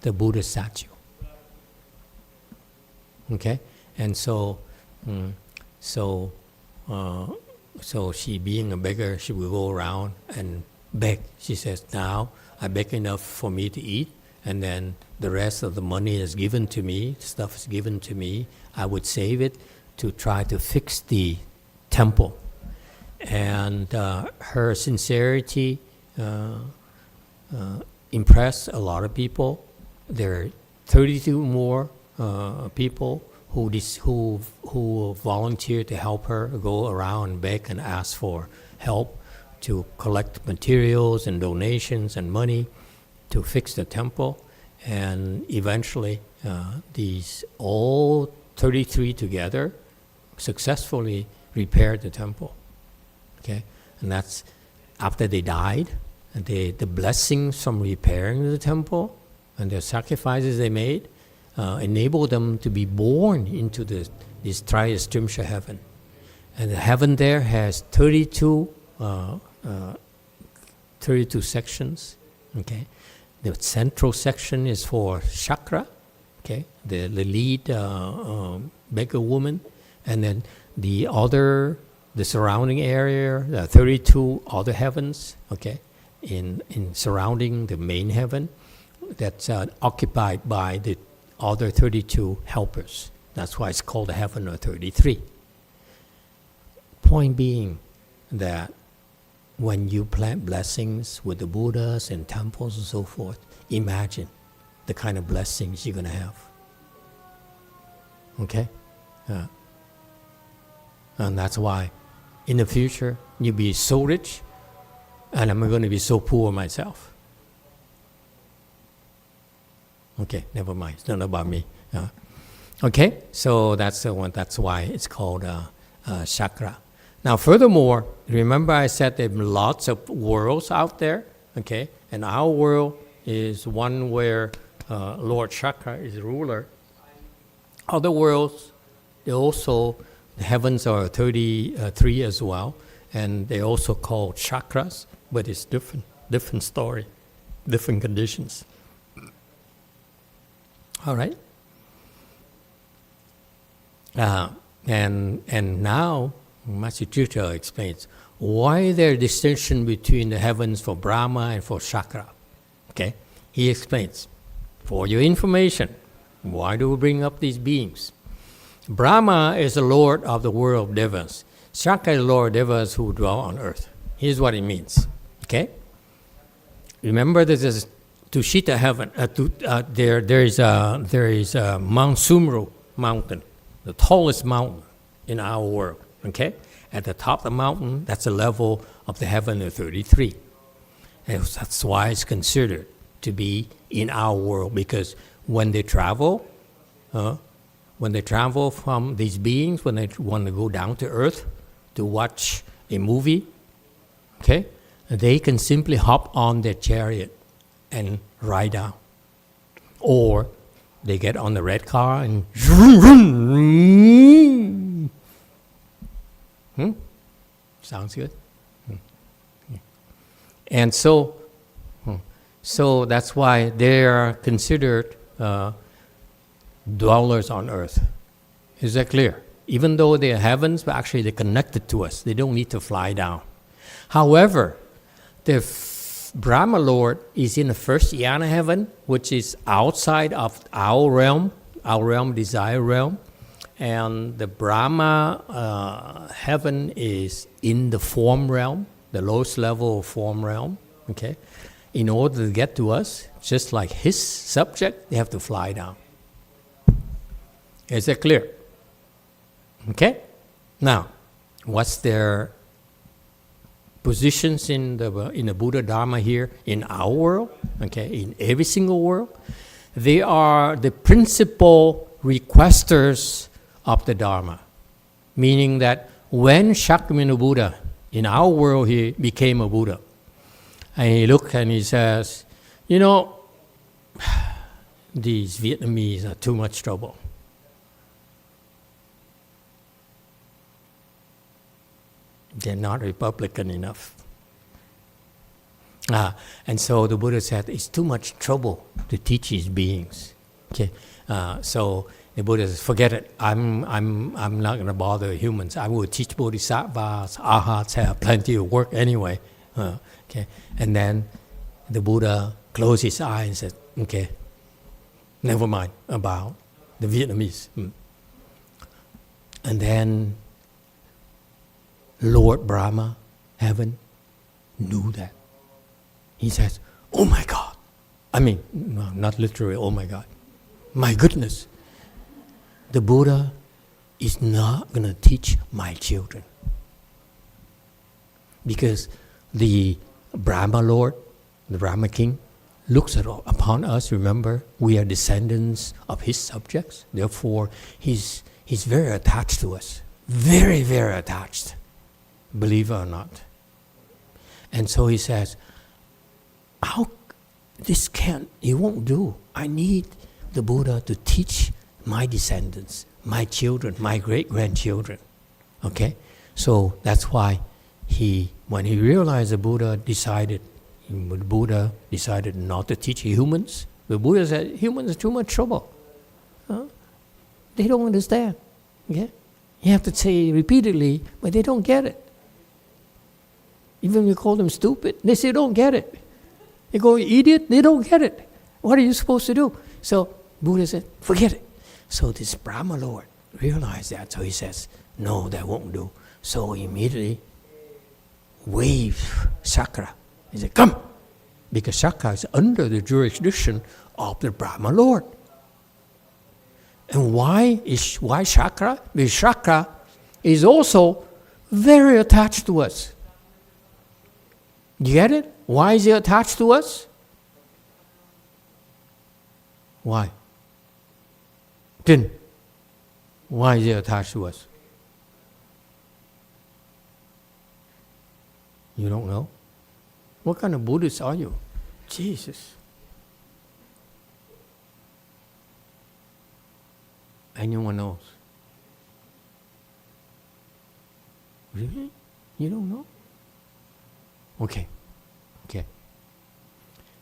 the Buddha statue. Okay, and so she, being a beggar, she will go around and beg. She says, now I beg enough for me to eat, and then the rest of the money is given to me, stuff is given to me. I would save it to try to fix the temple. And her sincerity impressed a lot of people. There are 32 more people who volunteered to help her go around and beg and ask for help to collect materials and donations and money to fix the temple. And eventually, these all 33 together successfully repaired the temple. Okay, and that's after they died. And the blessings from repairing the temple and the sacrifices they made enabled them to be born into this Triyastrimsha heaven. And the heaven there has 32 sections. Okay, the central section is for Chakra. Okay, the lead beggar woman, and then the surrounding area, the 32 other heavens. Okay, in surrounding the main heaven, that's occupied by the other 32 helpers. That's why it's called the heaven of 33. Point being that when you plant blessings with the Buddhas and temples and so forth, imagine the kind of blessings you're going to have. Okay? And that's why in the future, you'll be so rich, and I'm going to be so poor myself. Okay, never mind. It's not about me. Okay, so that's the one. That's why it's called Chakra. Now, furthermore, remember I said there are lots of worlds out there. Okay, and our world is one where Lord Chakra is ruler. Other worlds, the heavens are 33 as well, and they also called chakras, but it's different story, different conditions. All right. And now Master Sutra explains why there is distinction between the heavens for Brahma and for Chakra. Okay, he explains, for your information, why do we bring up these beings? Brahma is the lord of the world of devas. Chakra is the lord of devas who dwell on earth. Here's what it means. Okay, remember this is Tushita heaven. There is Mount Sumru mountain, the tallest mountain in our world. Okay, at the top of the mountain, that's the level of the heaven of 33. And that's why it's considered to be in our world, because when they travel from these beings, when they want to go down to earth to watch a movie, okay, they can simply hop on their chariot and ride down. Or they get on the red car and sounds good. And so that's why they are considered dwellers on earth. Is that clear? Even though they are heavens, but actually they're connected to us. They don't need to fly down. However, the Brahma Lord is in the first Yana heaven, which is outside of our realm, desire realm. And the Brahma heaven is in the form realm, the lowest level of form realm. Okay? In order to get to us, just like his subject, they have to fly down. Is that clear? Okay? Now, what's their positions in the Buddha Dharma here in our world? Okay, in every single world, they are the principal requesters of the Dharma, meaning that when Shakyamuni Buddha in our world he became a Buddha, and he looked and he says, you know, these Vietnamese are too much trouble. They're not Republican enough. And so the Buddha said, it's too much trouble to teach these beings. Okay, so the Buddha says, forget it. I'm not going to bother humans. I will teach bodhisattvas, arhats have plenty of work anyway. Okay, and then the Buddha closed his eye and said, okay, never mind about the Vietnamese. And then Lord Brahma, heaven, knew that. He says, oh my God. I mean, no, not literally, oh my God. My goodness. The Buddha is not going to teach my children. Because the Brahma Lord, the Brahma King, looks upon us. Remember, we are descendants of his subjects. Therefore, he's very attached to us. Very, very attached. Believe it or not. And so he says, how this it won't do. I need the Buddha to teach my descendants, my children, my great-grandchildren. Okay? So that's why when he realized the Buddha decided not to teach humans. The Buddha said, humans are too much trouble. They don't understand. Okay? You have to say repeatedly, but they don't get it. Even if you call them stupid, they say don't get it. You go, idiot, they don't get it. What are you supposed to do? So Buddha said, forget it. So this Brahma Lord realized that. So he says, no, that won't do. So he immediately waved chakra. He said, come. Because chakra is under the jurisdiction of the Brahma Lord. And why chakra? Because chakra is also very attached to us. You get it? Why is it attached to us? Why? Then, why is it attached to us? You don't know? What kind of Buddhist are you? Jesus. Anyone knows? Really? You don't know? Okay.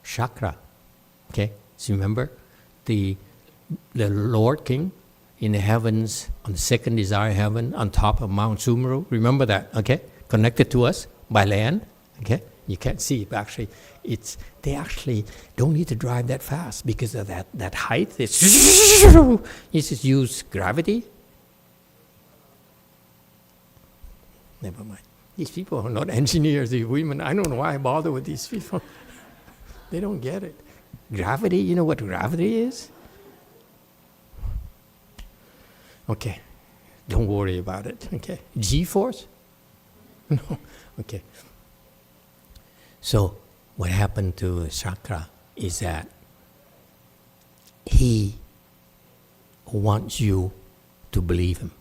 Chakra. Okay. So remember the Lord King in the heavens, on the second desire heaven, on top of Mount Sumeru. Remember that, okay? Connected to us by land. Okay. You can't see it, but actually they actually don't need to drive that fast because of that height. You just use gravity. Never mind. These people are not engineers, these women. I don't know why I bother with these people. They don't get it. Gravity, you know what gravity is? Okay. Don't worry about it. Okay. G-force? No. Okay. So what happened to chakra? is that he wants you to believe him.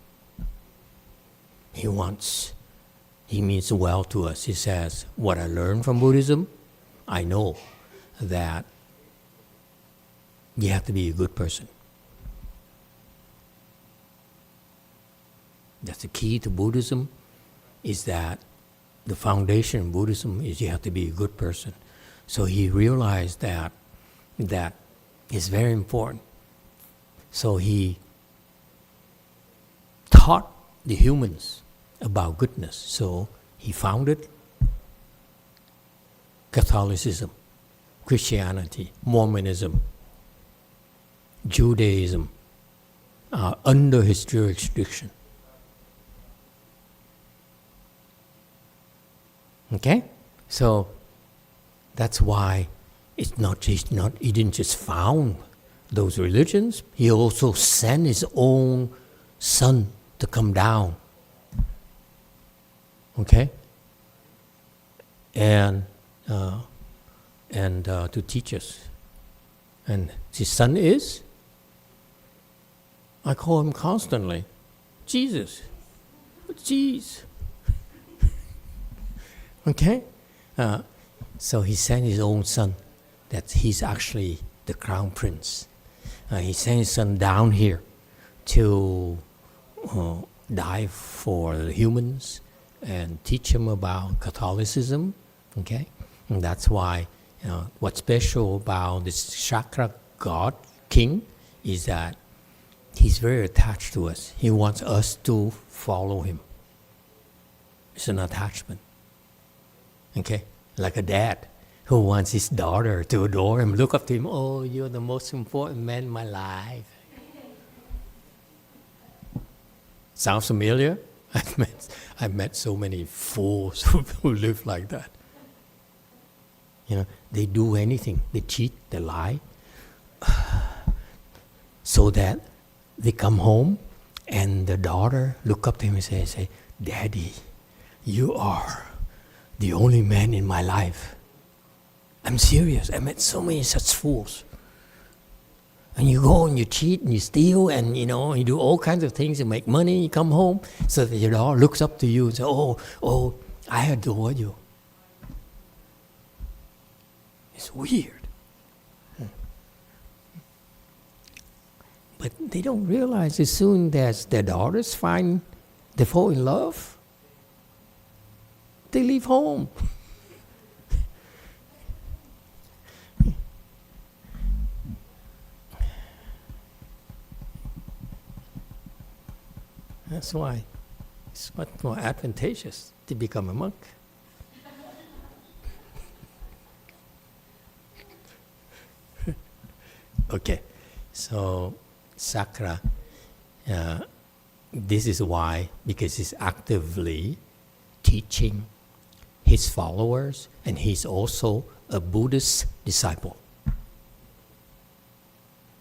He means well to us. He says, what I learned from Buddhism, I know that you have to be a good person. That's the key to Buddhism, is that the foundation of Buddhism is you have to be a good person. So he realized that is very important. So he taught the humans about goodness. So he founded Catholicism, Christianity, Mormonism, Judaism under his jurisdiction. Okay? So that's why he didn't just found those religions, he also sent his own son to come down. Okay? And to teach us. And his son is, I call him constantly, Jesus. Jeez. Okay? So he sent his own son, that he's actually the crown prince. He sent his son down here to die for the humans and teach them about Catholicism. Okay? And that's why what's special about this chakra god, king, is that he's very attached to us. He wants us to follow him. It's an attachment. Okay? Like a dad who wants his daughter to adore him, look up to him, oh, you're the most important man in my life. Sounds familiar? I've met so many fools who live like that. They do anything. They cheat, they lie, so that they come home and the daughter look up to him and say, Daddy, you are the only man in my life. I'm serious. I met so many such fools. And you go and you cheat and you steal and you do all kinds of things to make money. You come home so that your daughter looks up to you and says, oh, I adore you. It's weird. But they don't realize as soon as their daughters they fall in love, they leave home. That's why it's much more advantageous to become a monk. Okay, so Sakra, this is why, because he's actively teaching his followers, and he's also a Buddhist disciple.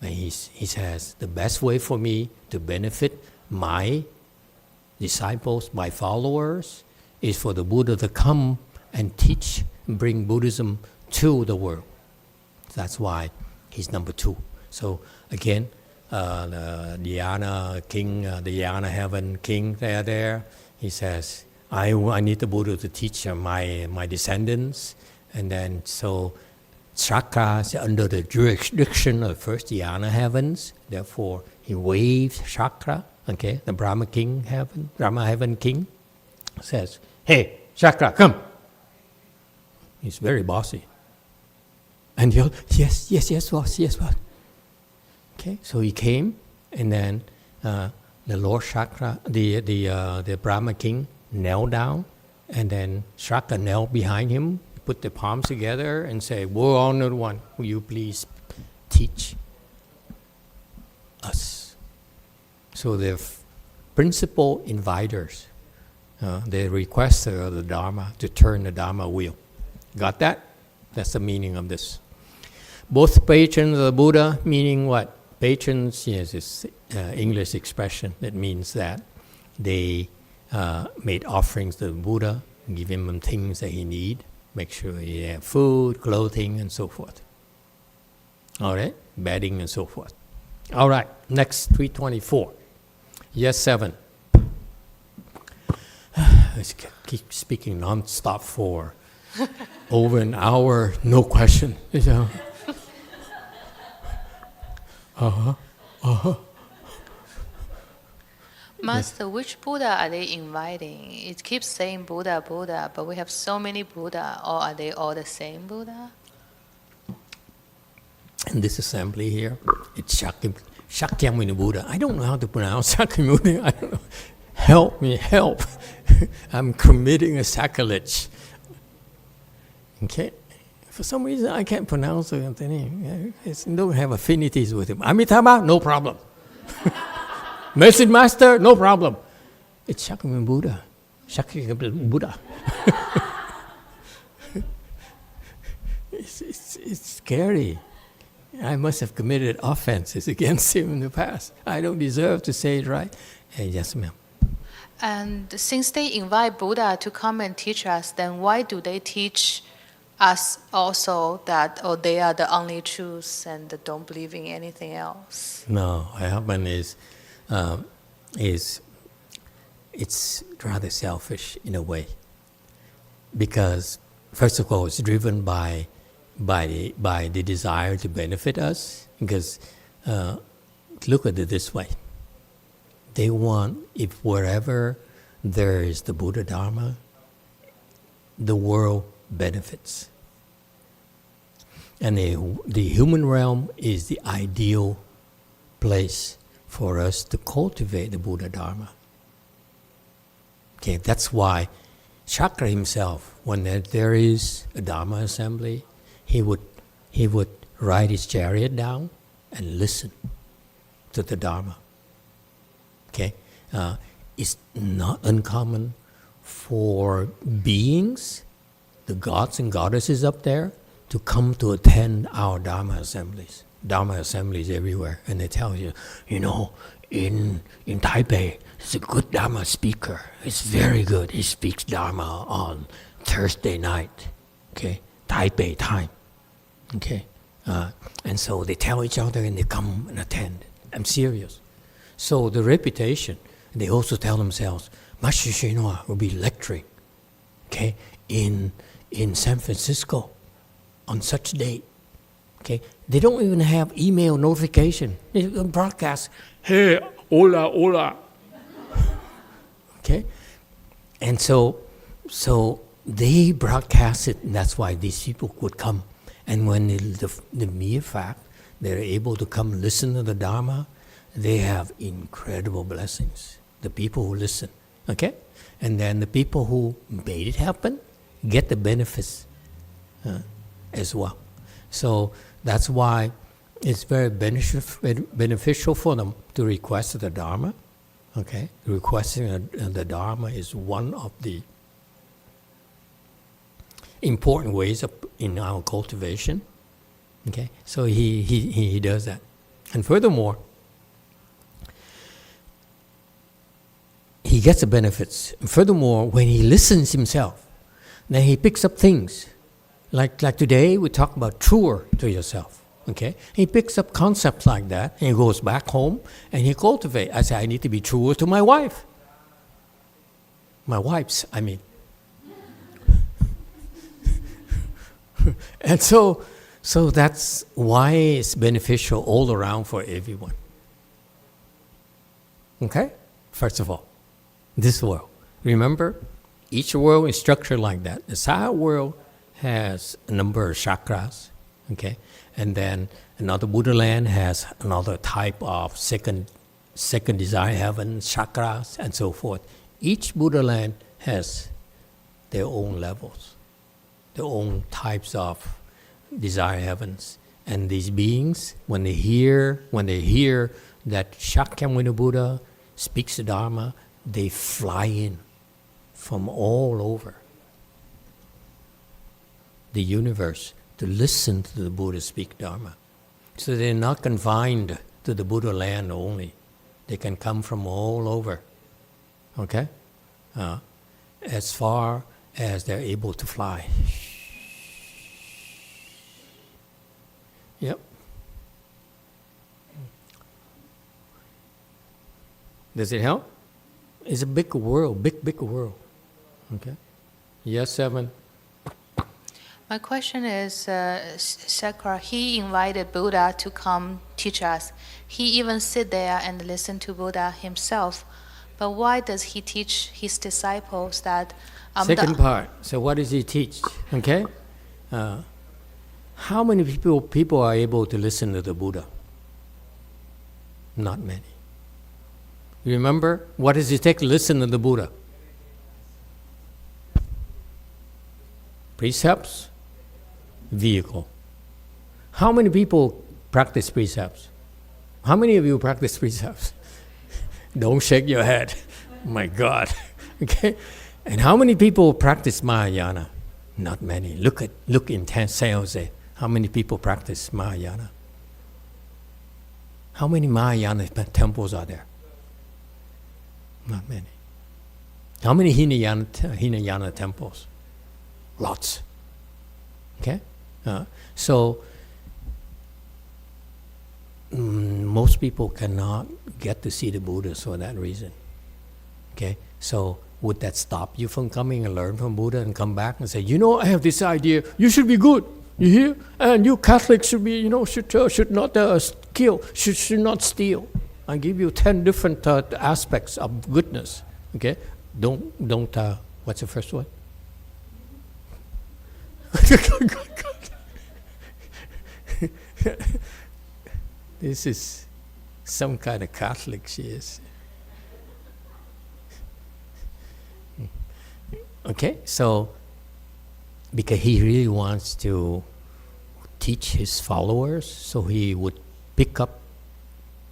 And he says, the best way for me to benefit my disciples, my followers, is for the Buddha to come and teach and bring Buddhism to the world. That's why he's number 2. So again, the Dhyana king, the Dhyana heaven king there, he says, I need the Buddha to teach my descendants. And then so Chakra is under the jurisdiction of first Dhyana heavens. Therefore, he waves Chakra. Okay, the Brahma heaven king says, hey, Chakra, come. He's very bossy. And he'll, yes, boss. Okay, so he came, and then the Lord Chakra, the Brahma king, knelt down, and then Chakra knelt behind him, put the palms together, and say, "We're honored one. Will you please teach us?" So the principal inviters, they requested of the Dharma to turn the Dharma wheel. Got that? That's the meaning of this. Both patrons of the Buddha, meaning what? Patrons, yes, is English expression that means that they made offerings to the Buddha, give him things that he need, make sure he have food, clothing, and so forth. All right, bedding and so forth. All right, next 324. Yes, 7. I keep speaking non-stop for over an hour, no question. Master, which Buddha are they inviting? It keeps saying Buddha, Buddha, but we have so many Buddha, or are they all the same Buddha? In this assembly here, it's Shakyamuni Buddha. I don't know how to pronounce Shakyamuni. I don't know. Help me, help. I'm committing a sacrilege. Okay? For some reason, I can't pronounce the name. I don't have affinities with him. Amitabha, no problem. Message Master, no problem. It's Shakyamuni Buddha. Shakyamuni Buddha. It's scary. I must have committed offenses against him in the past. I don't deserve to say it right. Yes, ma'am. And since they invite Buddha to come and teach us, then why do they teach us also that, oh, they are the only truth and don't believe in anything else? No, what happened is it's rather selfish in a way, because first of all, it's driven by the desire to benefit us. Because look at it this way: they want, if wherever there is the Buddha Dharma, the world benefits, and the human realm is the ideal place for us to cultivate the Buddha Dharma. Okay, that's why Chakra himself, when there is a Dharma assembly, he would ride his chariot down and listen to the Dharma. Okay, it's not uncommon for beings, the gods and goddesses up there, to come to attend our Dharma assemblies. Dharma assemblies everywhere, and they tell you, in Taipei, it's a good Dharma speaker. It's very good. He speaks Dharma on Thursday night, okay, Taipei time, okay, and so they tell each other and they come and attend. I'm serious. So the reputation, they also tell themselves, Master Shinua will be lecturing, okay, in San Francisco on such date. Okay, they don't even have email notification. They broadcast, hey, hola, hola. Okay, and so they broadcast it, and that's why these people would come. And when the mere fact they're able to come listen to the Dharma, they have incredible blessings. The people who listen, okay, and then the people who made it happen get the benefits as well. So that's why it's very beneficial for them to request the Dharma. Okay, requesting the Dharma is one of the important ways in our cultivation. Okay, so he does that, and furthermore, he gets the benefits. And furthermore, when he listens himself, then he picks up things. Like today, we talk about truer to yourself. Okay, he picks up concepts like that, and he goes back home and he cultivates. I say, I need to be truer to my wife. My wife's, I mean. And so that's why it's beneficial all around for everyone. Okay, first of all, this world. Remember, each world is structured like that. The Saha world has a number of chakras, okay, and then another Buddha land has another type of second desire heaven chakras and so forth. Each Buddha land has their own levels, their own types of desire heavens, and these beings, when they hear that Shakyamuni Buddha speaks the Dharma, they fly in from all over the universe to listen to the Buddha speak Dharma. So they're not confined to the Buddha land only. They can come from all over, okay? As far as they're able to fly. Yep. Does it help? It's a big world, big world. Okay? Yes, Seven? My question is, Sakura, he invited Buddha to come teach us. He even sit there and listen to Buddha himself. But why does he teach his disciples that... Second part. So what does he teach? Okay? How many people are able to listen to the Buddha? Not many. Remember, what does it take to listen to the Buddha? Precepts, vehicle. How many people practice precepts? How many of you practice precepts? Don't shake your head. My God. Okay? And how many people practice Mahayana? Not many. Look in San Jose. How many people practice Mahayana? How many Mahayana temples are there? Not many. How many Hinayana temples? Lots. Okay? So most people cannot get to see the Buddha for that reason. Okay? So would that stop you from coming and learn from Buddha and come back and say, I have this idea, you should be good, you hear? And you Catholics should be, should not kill, should not steal. I give you 10 different aspects of goodness. Okay? Don't, what's the first one? This is some kind of Catholic she is. Okay, so because he really wants to teach his followers, so he would pick up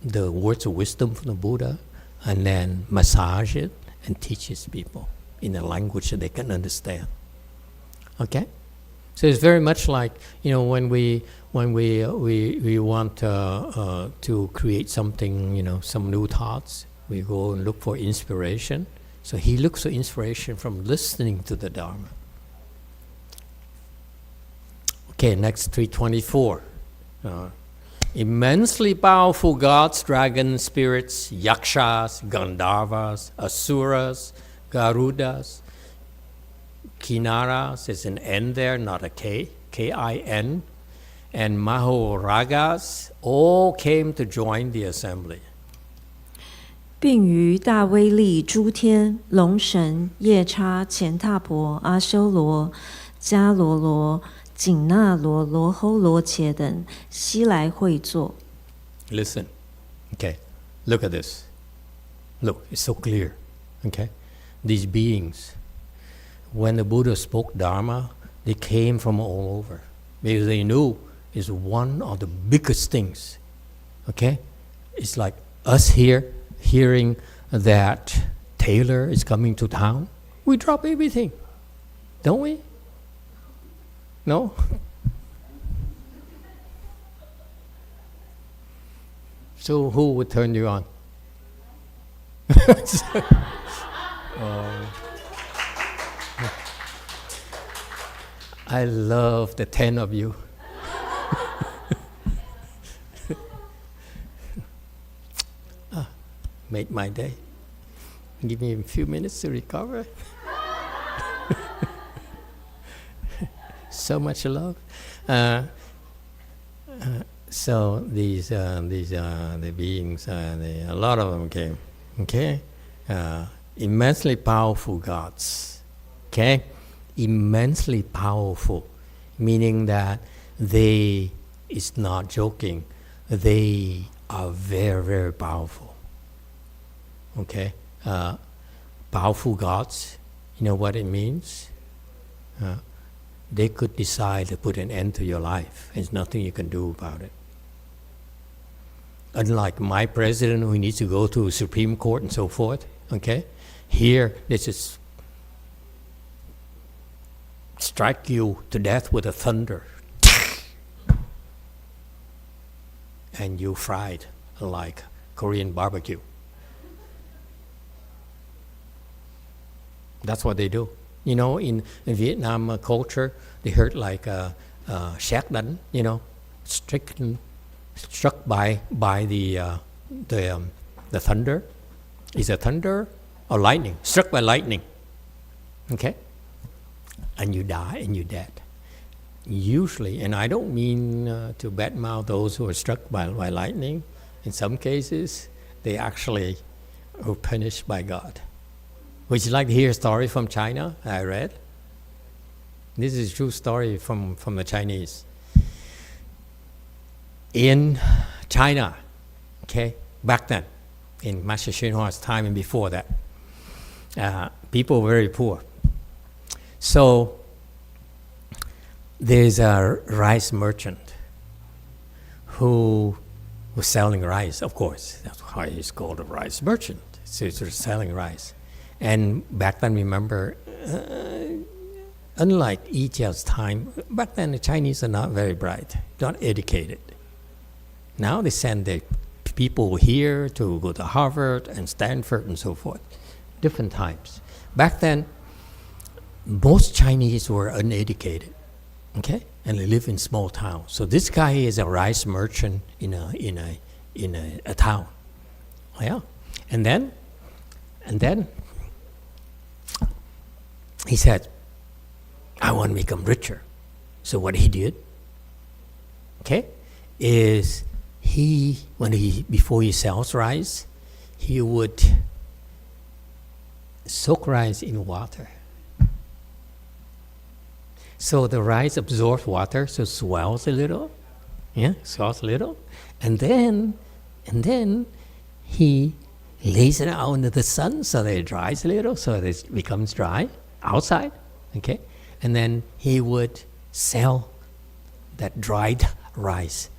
the words of wisdom from the Buddha and then massage it and teach his people in a language that they can understand. Okay? So it's very much like, when we want to create something, some new thoughts, we go and look for inspiration. So he looks for inspiration from listening to the Dharma. Okay, next 324. Immensely powerful gods, dragons, spirits, yakshas, gandharvas, asuras, garudas, kinaras, is an N there, not a K, K-I-N, and mahoragas all came to join the assembly. 并于大威力诸天龙神夜叉乾闼婆阿修罗迦罗罗紧那罗罗吼罗伽等悉来会坐。 Listen, okay, look at this. Look, it's so clear, okay? These beings, when the Buddha spoke Dharma, they came from all over because they knew it's one of the biggest things, okay? It's like us here hearing that Taylor is coming to town. We drop everything, don't we? No? So who would turn you on? I love the 10 of you. Made my day. Give me a few minutes to recover. So much love. So these the beings, a lot of them came. Okay, immensely powerful gods. Okay, immensely powerful, meaning that they is not joking. They are very, very powerful. Okay, powerful gods. You know what it means? They could decide to put an end to your life. There's nothing you can do about it. Unlike my president who needs to go to Supreme Court and so forth, okay? Here, they just strike you to death with a thunder. And you fried like Korean barbecue. That's what they do. You know, in Vietnam culture, they heard like sét đánh, you know, struck by the thunder, Is it thunder or lightning? Struck by lightning. Okay? And you die and you're dead. Usually, and I don't mean to badmouth those who are struck by lightning. In some cases, they actually were punished by God. Would you like to hear a story from China I read? This is a true story from the Chinese. In China, okay, back then, in Master Hsuan-Hua's time and before that, people were very poor. So there's a rice merchant who was selling rice, of course. That's why he's called a rice merchant. So he's selling rice. And back then, remember, unlike Yijia's time, back then the Chinese are not very bright, not educated. Now they send their people here to go to Harvard and Stanford and so forth. Different times. Back then, most Chinese were uneducated, okay, and they live in small towns. So this guy is a rice merchant in a town. Oh, yeah, and then he said, "I want to become richer." So what he did, okay, is before he sells rice, he would soak rice in water. So the rice absorbs water, so swells a little, swells a little, and then he lays it out into the sun so that it dries a little, so that it becomes dry outside, okay, and then he would sell that dried rice.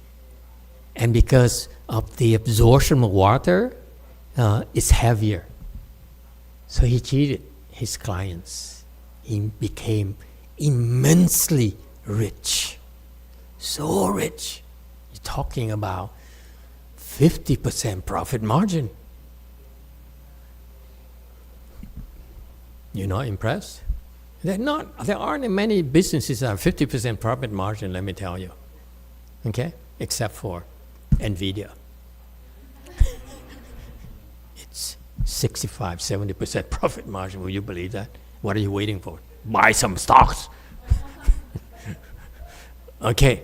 And because of the absorption of water, it's heavier. So he cheated his clients. He became immensely rich. So rich. You're talking about 50% profit margin. You're not impressed? There aren't many businesses that have 50% profit margin, let me tell you. Okay? Except for NVIDIA. It's 65-70% profit margin. Will you believe that? What are you waiting for? Buy some stocks. Okay.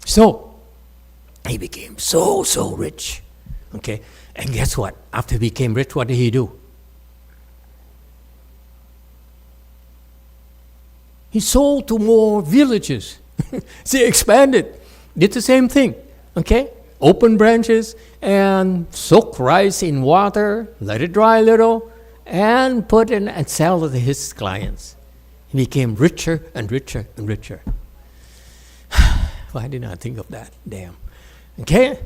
So he became so rich. Okay. And guess what? After he became rich, what did he do? He sold to more villages. So he expanded. Did the same thing. Okay? Open branches and soak rice in water, let it dry a little, and put in and sell to his clients. He became richer and richer and richer. Why didn't I think of that? Damn. Okay?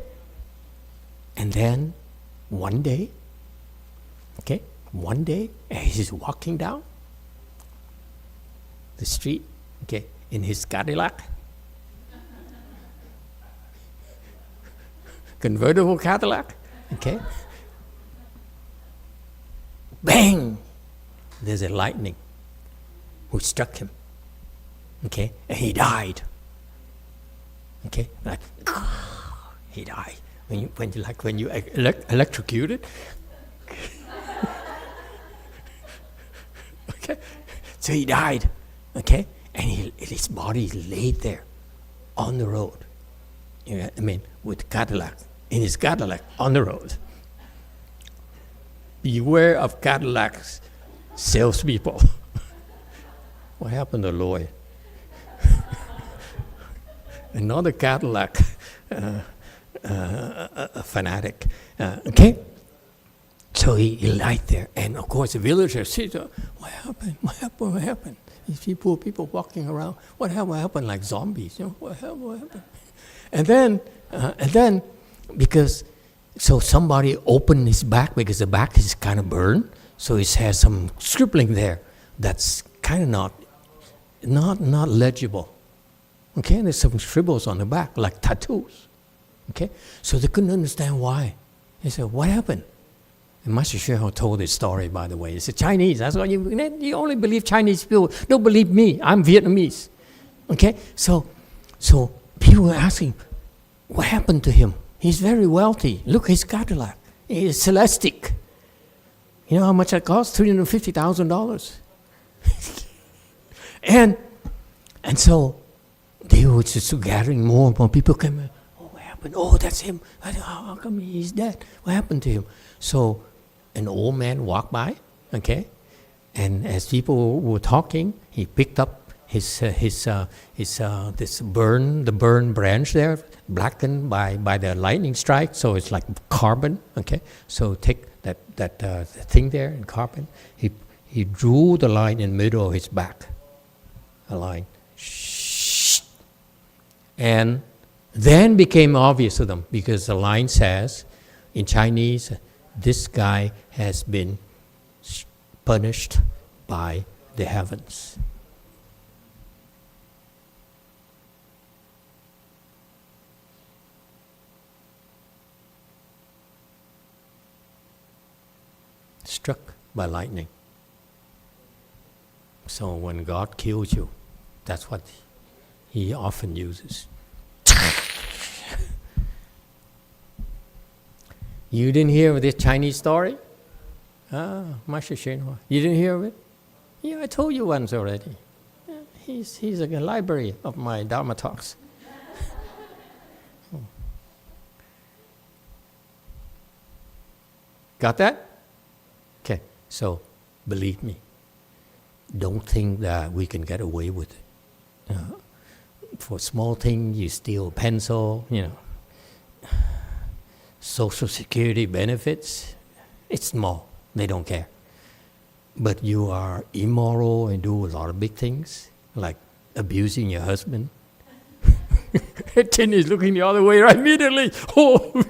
And then one day, as he's walking down the street, in his Cadillac, convertible Cadillac, bang! There's a lightning who struck him, and he died. Like he died when you electrocuted. So he died, and his body laid there on the road. With Cadillac, in his Cadillac on the road. Beware of Cadillac's salespeople. What happened to Lloyd? Another Cadillac fanatic. So he lied there, and of course the villagers said, "What happened? These poor people walking around. What happened? Like zombies? What happened?" And then, because somebody opened his back because the back is kind of burned, so it has some scribbling there that's kind of not legible. There's some scribbles on the back like tattoos. So they couldn't understand why. They said, "What happened?" And Master Hsuan-Hua told this story, by the way. It's Chinese. That's why you only believe Chinese people. Don't believe me. I'm Vietnamese. So people were asking, what happened to him? He's very wealthy. Look, his Cadillac. He's celestic. You know how much that cost? $350,000. And so they were just gathering more and more people came in. Oh, what happened? Oh, that's him. How come he's dead? What happened to him? So an old man walked by, okay? And as people were talking, he picked up the burn branch there, blackened by the lightning strike, so it's like carbon, okay? So take that thing there in carbon. He drew the line in the middle of his back, a line. And then became obvious to them because the line says, in Chinese, this guy has been punished by the heavens. Struck by lightning. So when God kills you, that's what He often uses. You didn't hear of this Chinese story? Master Shenhua. You didn't hear of it? Yeah, I told you once already. He's a library of my Dharma talks. Got that? Okay, so believe me, don't think that we can get away with it. For small things, you steal a pencil, Social Security benefits, it's small, they don't care. But you are immoral and do a lot of big things, like abusing your husband. Tin is looking the other way right immediately. Oh.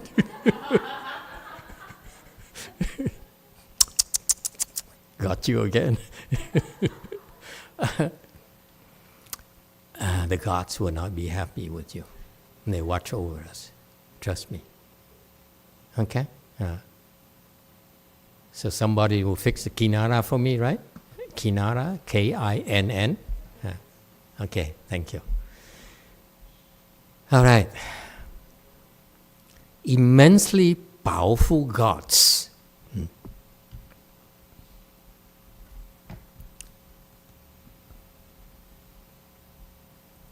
Got you again. The gods will not be happy with you. They watch over us. Trust me. Okay? So somebody will fix the kinara for me, right? Kinara, K-I-N-N. Okay, thank you. All right. Immensely powerful gods.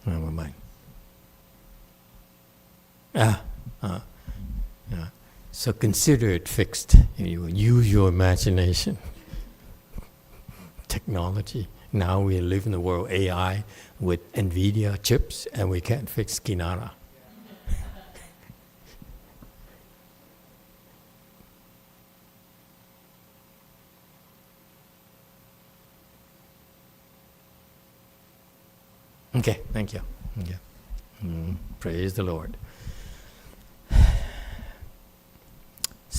Never mind. So consider it fixed. You use your imagination. Technology. Now we live in the world AI with NVIDIA chips, and we can't fix Kinara. Okay, thank you. Okay. Praise the Lord.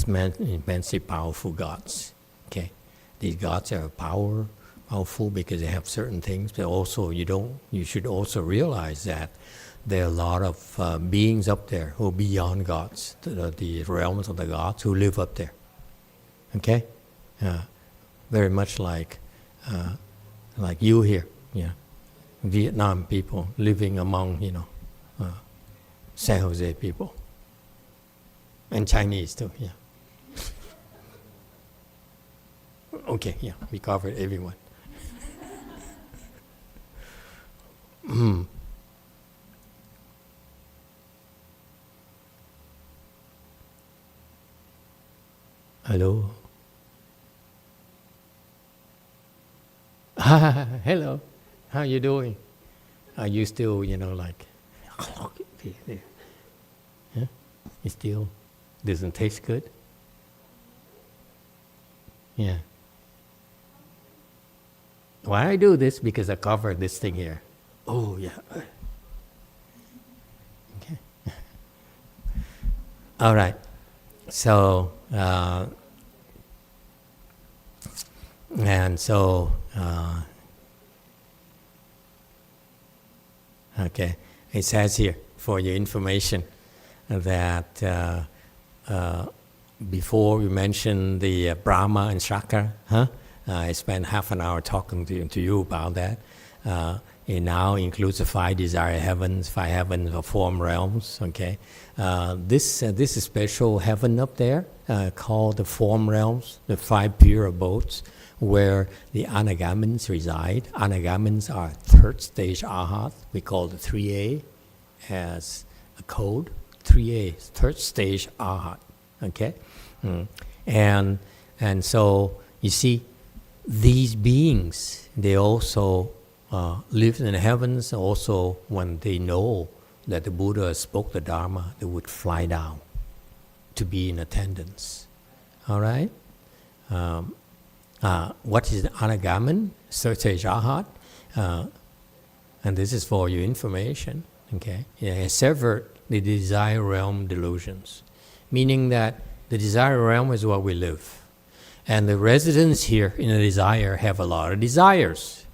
Immensely powerful gods. Okay, these gods are powerful because they have certain things, but also you should also realize that there are a lot of beings up there who are beyond gods, the realms of the gods who live up there. Okay, very much like you here, Vietnam people living among San Jose people and Chinese too. Yeah. Okay, yeah, we covered everyone. Hello. Hello. How you doing? Are you still, like, huh? It still doesn't taste good? Yeah. Why I do this? Because I covered this thing here. Oh, yeah. Okay. All right. So, okay, it says here, for your information, that before we mentioned the Brahma and Shaka, I spent half an hour talking to you about that. it now includes the 5 desire heavens, 5 heavens or form realms. Okay, this is special heaven up there called the form realms, the 5 pure abodes, where the anagamins reside. Anagamins are third stage arhat. We call the 3A as a code. 3A, third stage arhat. Okay, and so you see, these beings, they also live in the heavens. Also, when they know that the Buddha spoke the Dharma, they would fly down to be in attendance. All right? What is Anagamin? Third stage Arhat. And this is for your information. Okay? It has severed the desire realm delusions, meaning that the desire realm is where we live. And the residents here in the desire have a lot of desires.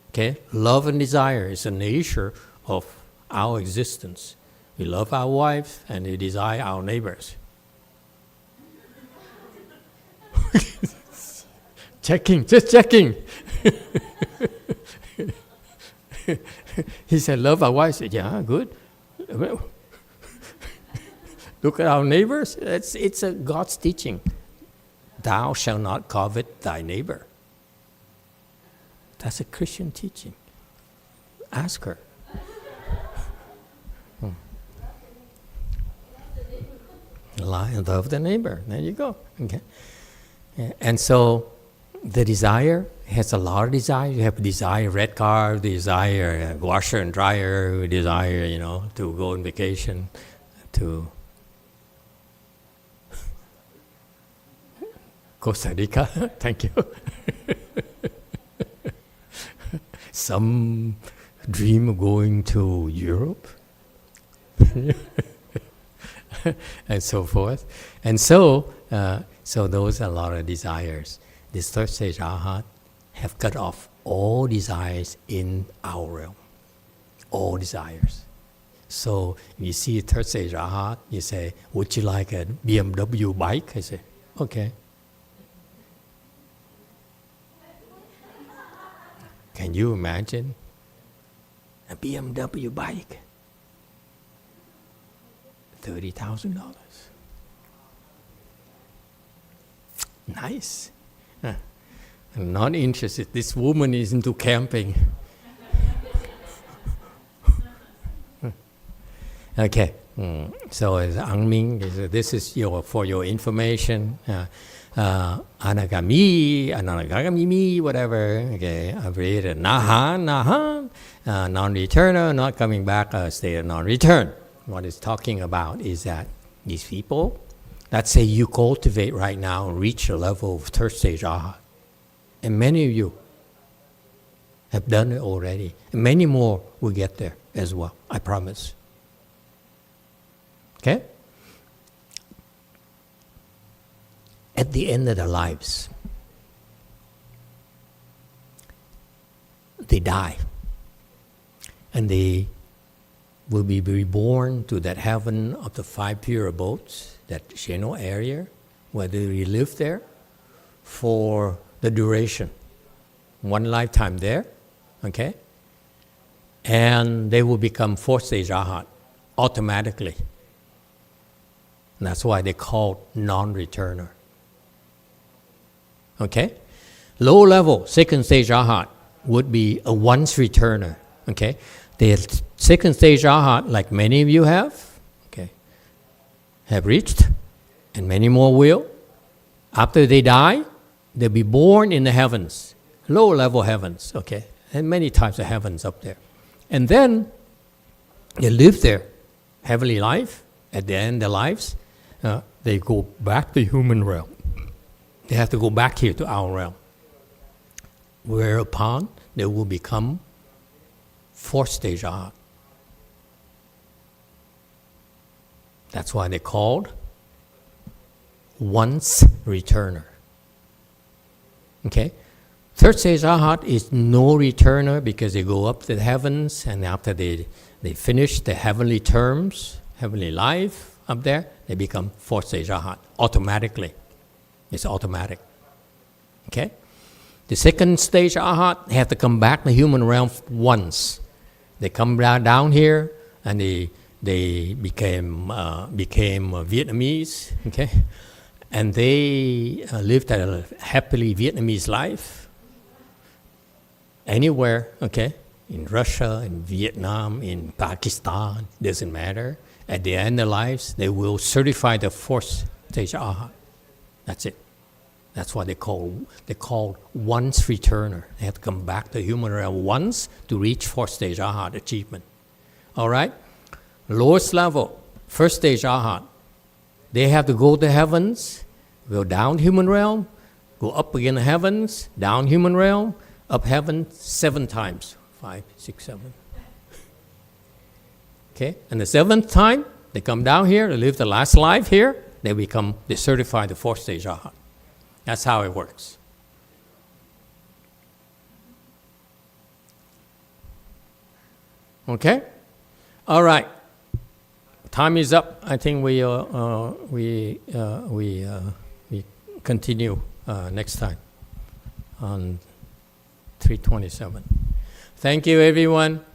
Okay? Love and desire is the nature of our existence. We love our wife and we desire our neighbors. Just checking. He said, love our wife. I said, yeah, good. Look at our neighbors. It's a God's teaching. Thou shalt not covet thy neighbor. That's a Christian teaching. Ask her. Love the neighbor. There you go. Okay. And so the desire has a lot of desire. You have desire red car, desire washer and dryer, desire, to go on vacation, to Costa Rica. Thank you. Some dream of going to Europe. And so forth. And so those are a lot of desires. This third stage Arhat have cut off all desires in our realm. All desires. So if you see a third stage Arhat, you say, would you like a BMW bike? I say, okay. Can you imagine a BMW bike? $30,000. Nice. I'm not interested. This woman is into camping. Okay. So as Angming, this is for your information. Anagami, whatever. Okay. I've read it. Nahan, non-returner, not coming back, state of non-return. What it's talking about is that these people, let's say you cultivate right now and reach a level of third stage Arhat. And many of you have done it already. And many more will get there as well, I promise. Okay? At the end of their lives, they die. And they will be reborn to that heaven of the 5 pure abodes, that Sheno area, where they live there for the duration. One lifetime there, okay? And they will become 4th stage Arhat automatically. And that's why they call non-returner. Okay? Low level, 2nd stage Arhat would be a once returner, okay? The 2nd stage Arhat, like many of you have, okay, have reached, and many more will. After they die, they'll be born in the heavens, low-level heavens, okay, and many types of heavens up there. And then they live there, heavenly life. At the end of their lives, they go back to human realm. They have to go back here to our realm, whereupon they will become 4th stage Arhat. That's why they're called once returner. Okay? 3rd stage Arhat is no returner because they go up to the heavens, and after they finish the heavenly terms, heavenly life up there, they become 4th stage Arhat automatically. It's automatic. Okay? The second stage arhat, they have to come back to the human realm once. They come down here and they became Vietnamese, okay? And they lived a happily Vietnamese life anywhere, okay? In Russia, in Vietnam, in Pakistan, doesn't matter. At the end of their lives, they will certify the fourth stage arhat. That's it. That's what they call once returner. They have to come back to the human realm once to reach fourth stage arhat achievement. All right? Lowest level, first stage arhat. They have to go to heavens, go down human realm, go up again to heavens, down human realm, up heaven 7 times. 5, 6, 7. Okay? And the 7th time, they come down here, they live the last life here, they certify the fourth stage arhat. That's how it works. Okay? All right. Time is up. I think we continue next time on 327. Thank you, everyone.